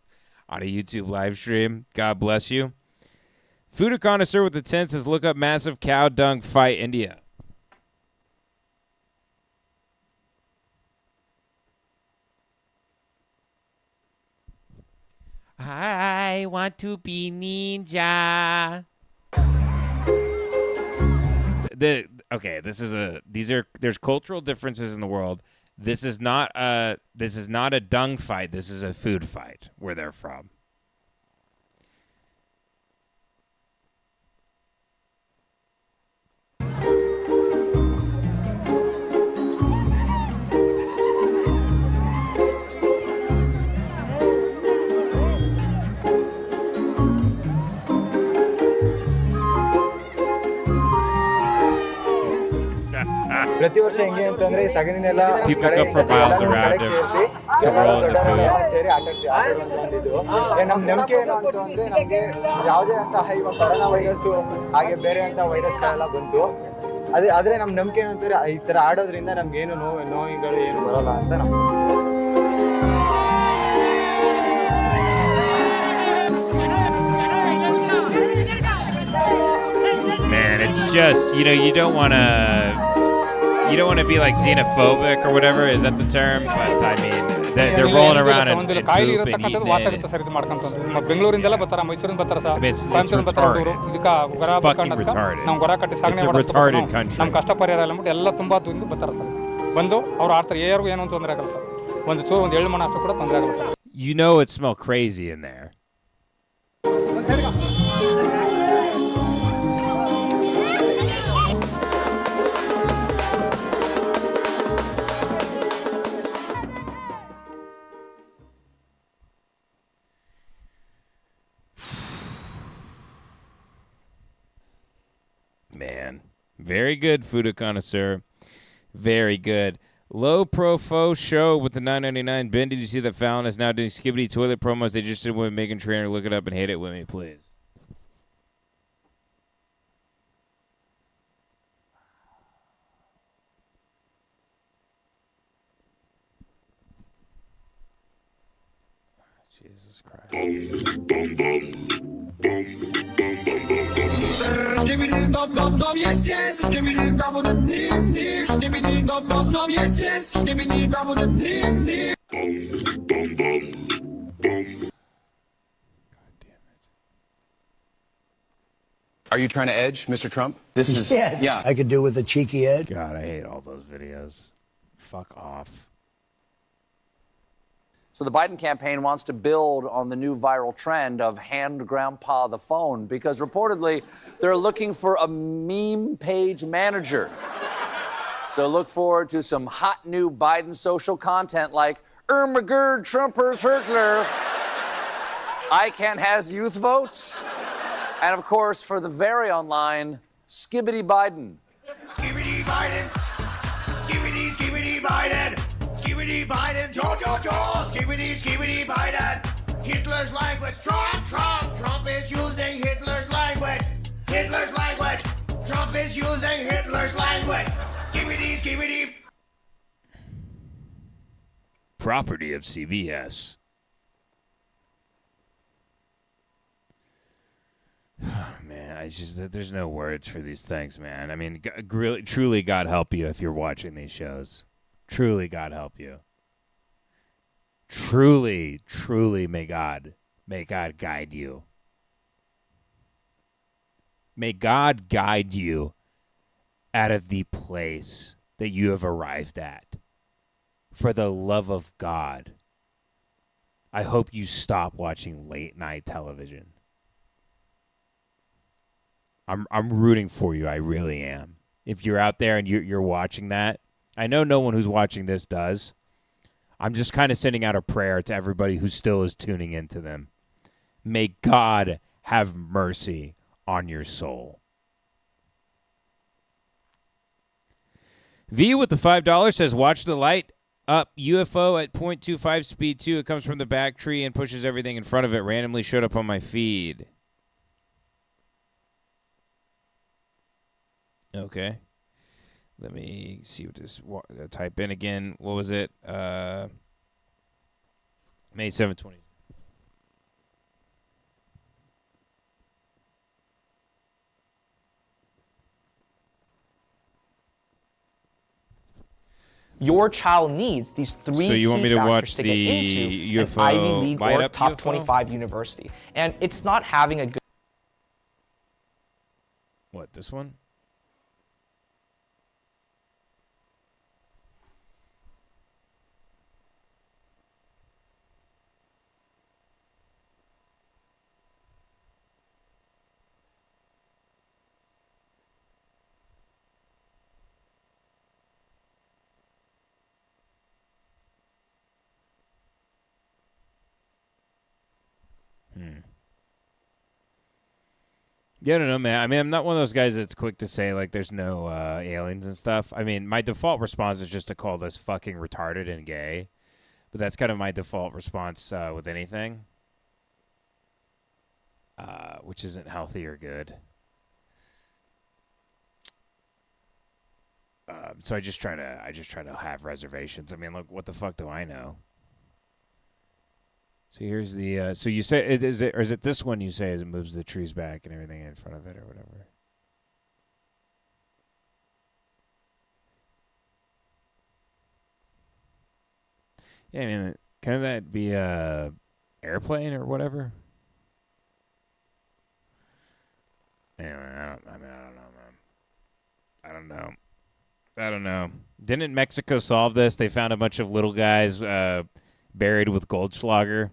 on a YouTube live stream. God bless you. Food Connoisseur with the 10 says, look up massive cow dung fight India. I want to be ninja. There's cultural differences in the world. This is not a dung fight. This is a food fight where they're from. ಪ್ರತಿ ವರ್ಷ ಹೆಂಗೆ ಅಂತಂದ್ರೆ ಈ ಸಗಣಿನೆಲ್ಲ ಸೇರಿ ಆಟ ಬಂದಿದ್ದು ನಮ್ ನಂಬಿಕೆ ಏನು ಅಂತ ಅಂದ್ರೆ ನಮ್ಗೆ ಯಾವುದೇ ಅಂತ ಇವಾಗ ಕೊರೋನಾ ವೈರಸ್ ಹಾಗೆ ಬೇರೆ ಅಂತ ವೈರಸ್ಗಳೆಲ್ಲ ಬಂತು ಆದ್ರೆ ನಮ್ ನಂಬಿಕೆ ಏನಂತಾರೆ ಈ ತರ ಆಡೋದ್ರಿಂದ ನಮ್ಗೆ ಏನು ನೋವುಗಳು ಏನು ಬರಲ್ಲ ಅಂತ ನಮ್ಗೆ Man, it's just, you don't want to be like xenophobic or whatever. Is that the term? But I mean, they're rolling around and poop and eating it. ಬೆಂಗಳೂರಿಂದೆಲ್ಲ ಬರ್ತಾರ ಮೈಸೂರಿಂದ ಬರ್ತಾರ sir It's retarded. Fucking retarded. It's a retarded country. ನಮ್ಮ ಕಷ್ಟ ಪರಿಹಾರ ಎಲ್ಲ ಬಿಟ್ಟು ಎಲ್ಲ ತುಂಬಾ ದೂರದಿಂದ ಬರ್ತಾರ ಸರ್ ಬಂದು ಅವ್ರು ಆಡ್ತಾರೆ ಯಾರಿಗೂ ಏನೋ ತೊಂದರೆ ಆಗಲ್ಲ ಸರ್ ಒಂದು ಎಳ್ಳು ಮಣ ಅಷ್ಟು ಕೂಡ ತೊಂದರೆ ಆಗಲ್ಲ sir You know it smells crazy in there. Man, very good, Food Connoisseur. Very good. Low Profo Show with the $9.99. Ben, did you see that Fallon is now doing Skibbity toilet promos? They just did with Megan Trainor. Look it up and hit it with me, please. Jesus Christ. Are you trying to edge, Mr. Trump? This is yeah. I could do with a cheeky edge. God, I hate all those videos. Fuck off. So the Biden campaign wants to build on the new viral trend of hand grandpa the phone because reportedly they're looking for a meme page manager. So look forward to some hot new Biden social content like Ermagerd Trumpers Hurtler. I can't has youth votes. And of course, for the very online, Skibbity Biden. Skibbity Biden. Skibbity, skibbity Biden. Skibbity Biden. Joe. Skibbity Biden. Hitler's language. Trump is using Hitler's language. Hitler's language. Trump is using Hitler's language. Skibbity. Property of CBS. Man, there's no words for these things, man. I mean, really, truly, God help you if you're watching these shows. Truly, God help you. Truly, may God guide you. May God guide you out of the place that you have arrived at. For the love of God, I hope you stop watching late night television. I'm rooting for you. I really am. If you're out there and you're watching that, I know no one who's watching this does. I'm just kind of sending out a prayer to everybody who still is tuning into them. May God have mercy on your soul. V with the $5 says, watch the light up UFO at 0.25 speed 2. It comes from the back tree and pushes everything in front of it. Randomly showed up on my feed. Okay. Let me see what this type in again. What was it? May 7th, 20. Your child needs these three So you want me to watch to get into the an Ivy UFO League light or up top UFO? 25 university. And it's not having a good... What, this one? Yeah, I don't know, man. I mean, I'm not one of those guys that's quick to say, like, there's no aliens and stuff. I mean, my default response is just to call this fucking retarded and gay. But that's kind of my default response with anything. Which isn't healthy or good. So I just try to have reservations. I mean, look, what the fuck do I know? So here's the. So you say is it this one? You say as it moves the trees back and everything in front of it or whatever. Yeah, I mean, can that be a airplane or whatever? Anyway, I don't know, man. I don't know. Didn't Mexico solve this? They found a bunch of little guys buried with Goldschlager.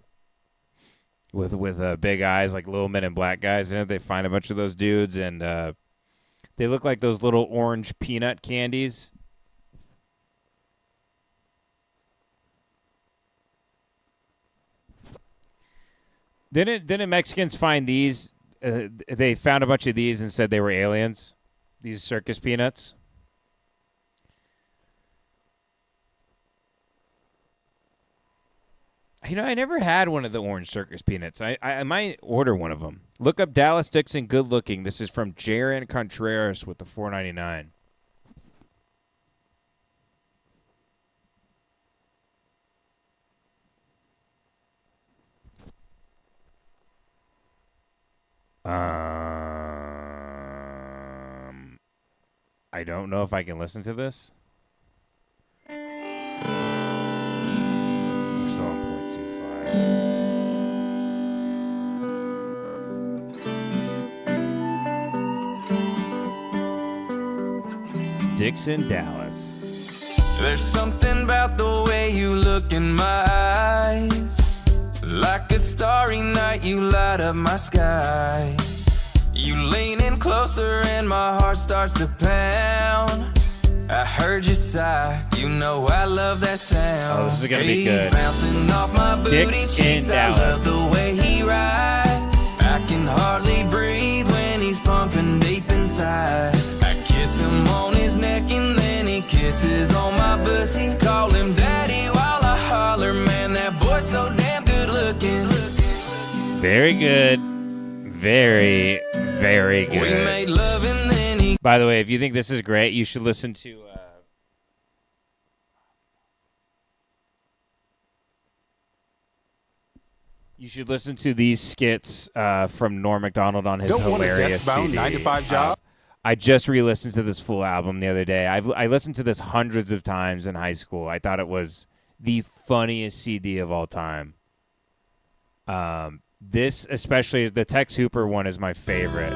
With big eyes, like little men in black guys. Didn't they find a bunch of those dudes? And they look like those little orange peanut candies. Didn't Mexicans find these? They found a bunch of these and said they were aliens. These circus peanuts. You know, I never had one of the orange circus peanuts. I might order one of them. Look up Dallas Dixon good looking. This is from Jaron Contreras with the $4.99. I don't know if I can listen to this. We're still on 0.25. Dixon, Dallas. There's something about the way you look in my eyes. Like a starry night, you light up my sky. You lean in closer and my heart starts to pound. I heard you sigh, you know I love that sound. Oh, this is gonna be good. He's bouncing off my booty cheeks. I love the way he rides. I can hardly breathe inside. I kiss him on his neck and then he kisses on my pussy. Call him daddy while I holler, man, that boy's so damn good looking. Very good. Very, very good. We made love and then he... By the way, if you think this is great, you should listen to... You should listen to these skits from Norm Macdonald on his hilarious CD. 9-to-5 job? I just re-listened to this full album the other day. I listened to this hundreds of times in high school. I thought it was the funniest CD of all time. This, especially the Tex Hooper one, is my favorite.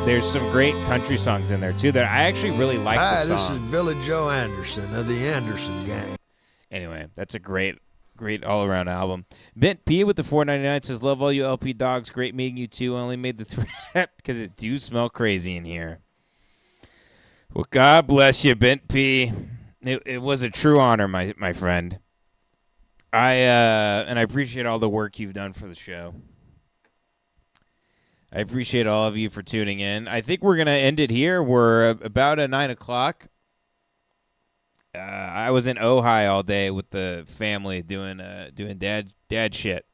There's some great country songs in there too that I actually really like. Hi, the this songs. is Billy Joe Anderson of the Anderson Gang. Anyway, that's a great all-around album. Bent P with the $4.99 says, love all you LP dogs. Great meeting you too. I only made the threat because it do smell crazy in here. Well, God bless you, Bent P. It was a true honor, my friend. And I appreciate all the work you've done for the show. I appreciate all of you for tuning in. I think we're going to end it here. We're about at 9 o'clock. I was in Ojai all day with the family doing dad shit.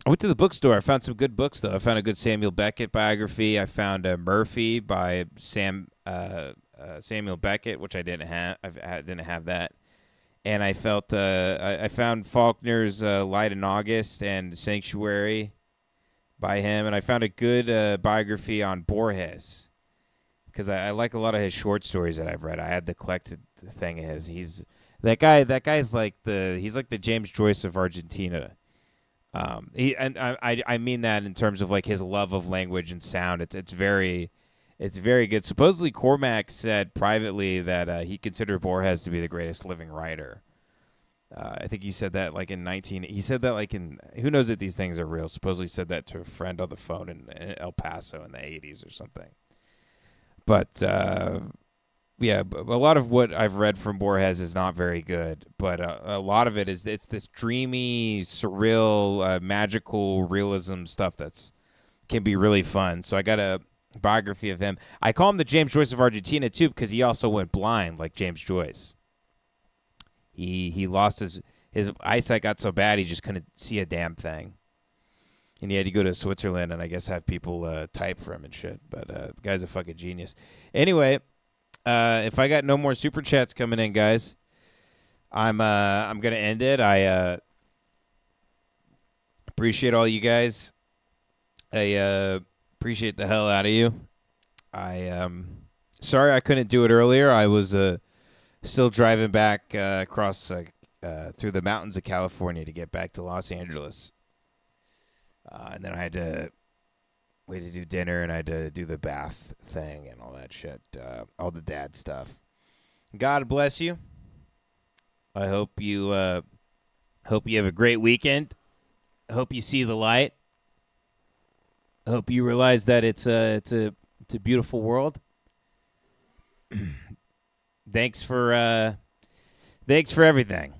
I went to the bookstore. I found some good books, though. I found a good Samuel Beckett biography. I found Murphy by Samuel Beckett, which I didn't have. I didn't have that. And I felt I found Faulkner's Light in August and Sanctuary by him. And I found a good biography on Borges. Because I like a lot of his short stories that I've read. I had the collected thing of his. He's like the James Joyce of Argentina. I mean that in terms of like his love of language and sound. It's very good. Supposedly Cormac said privately that he considered Borges to be the greatest living writer. I think he said that like in who knows if these things are real. Supposedly said that to a friend on the phone in El Paso in the 80s or something. But, yeah, a lot of what I've read from Borges is not very good. But a lot of it's this dreamy, surreal, magical realism stuff can be really fun. So I got a biography of him. I call him the James Joyce of Argentina, too, because he also went blind like James Joyce. He lost his eyesight got so bad he just couldn't see a damn thing. And he had to go to Switzerland and I guess have people type for him and shit. But the guy's a fucking genius. Anyway, if I got no more super chats coming in, guys, I'm gonna end it. I appreciate all you guys. I appreciate the hell out of you. Sorry I couldn't do it earlier. I was still driving back across through the mountains of California to get back to Los Angeles. And then I had to wait to do dinner, and I had to do the bath thing and all that shit, all the dad stuff. God bless you. I hope you have a great weekend. I hope you see the light. I hope you realize that it's a beautiful world. Thanks for everything.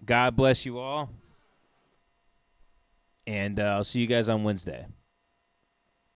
God bless you all. And I'll see you guys on Wednesday.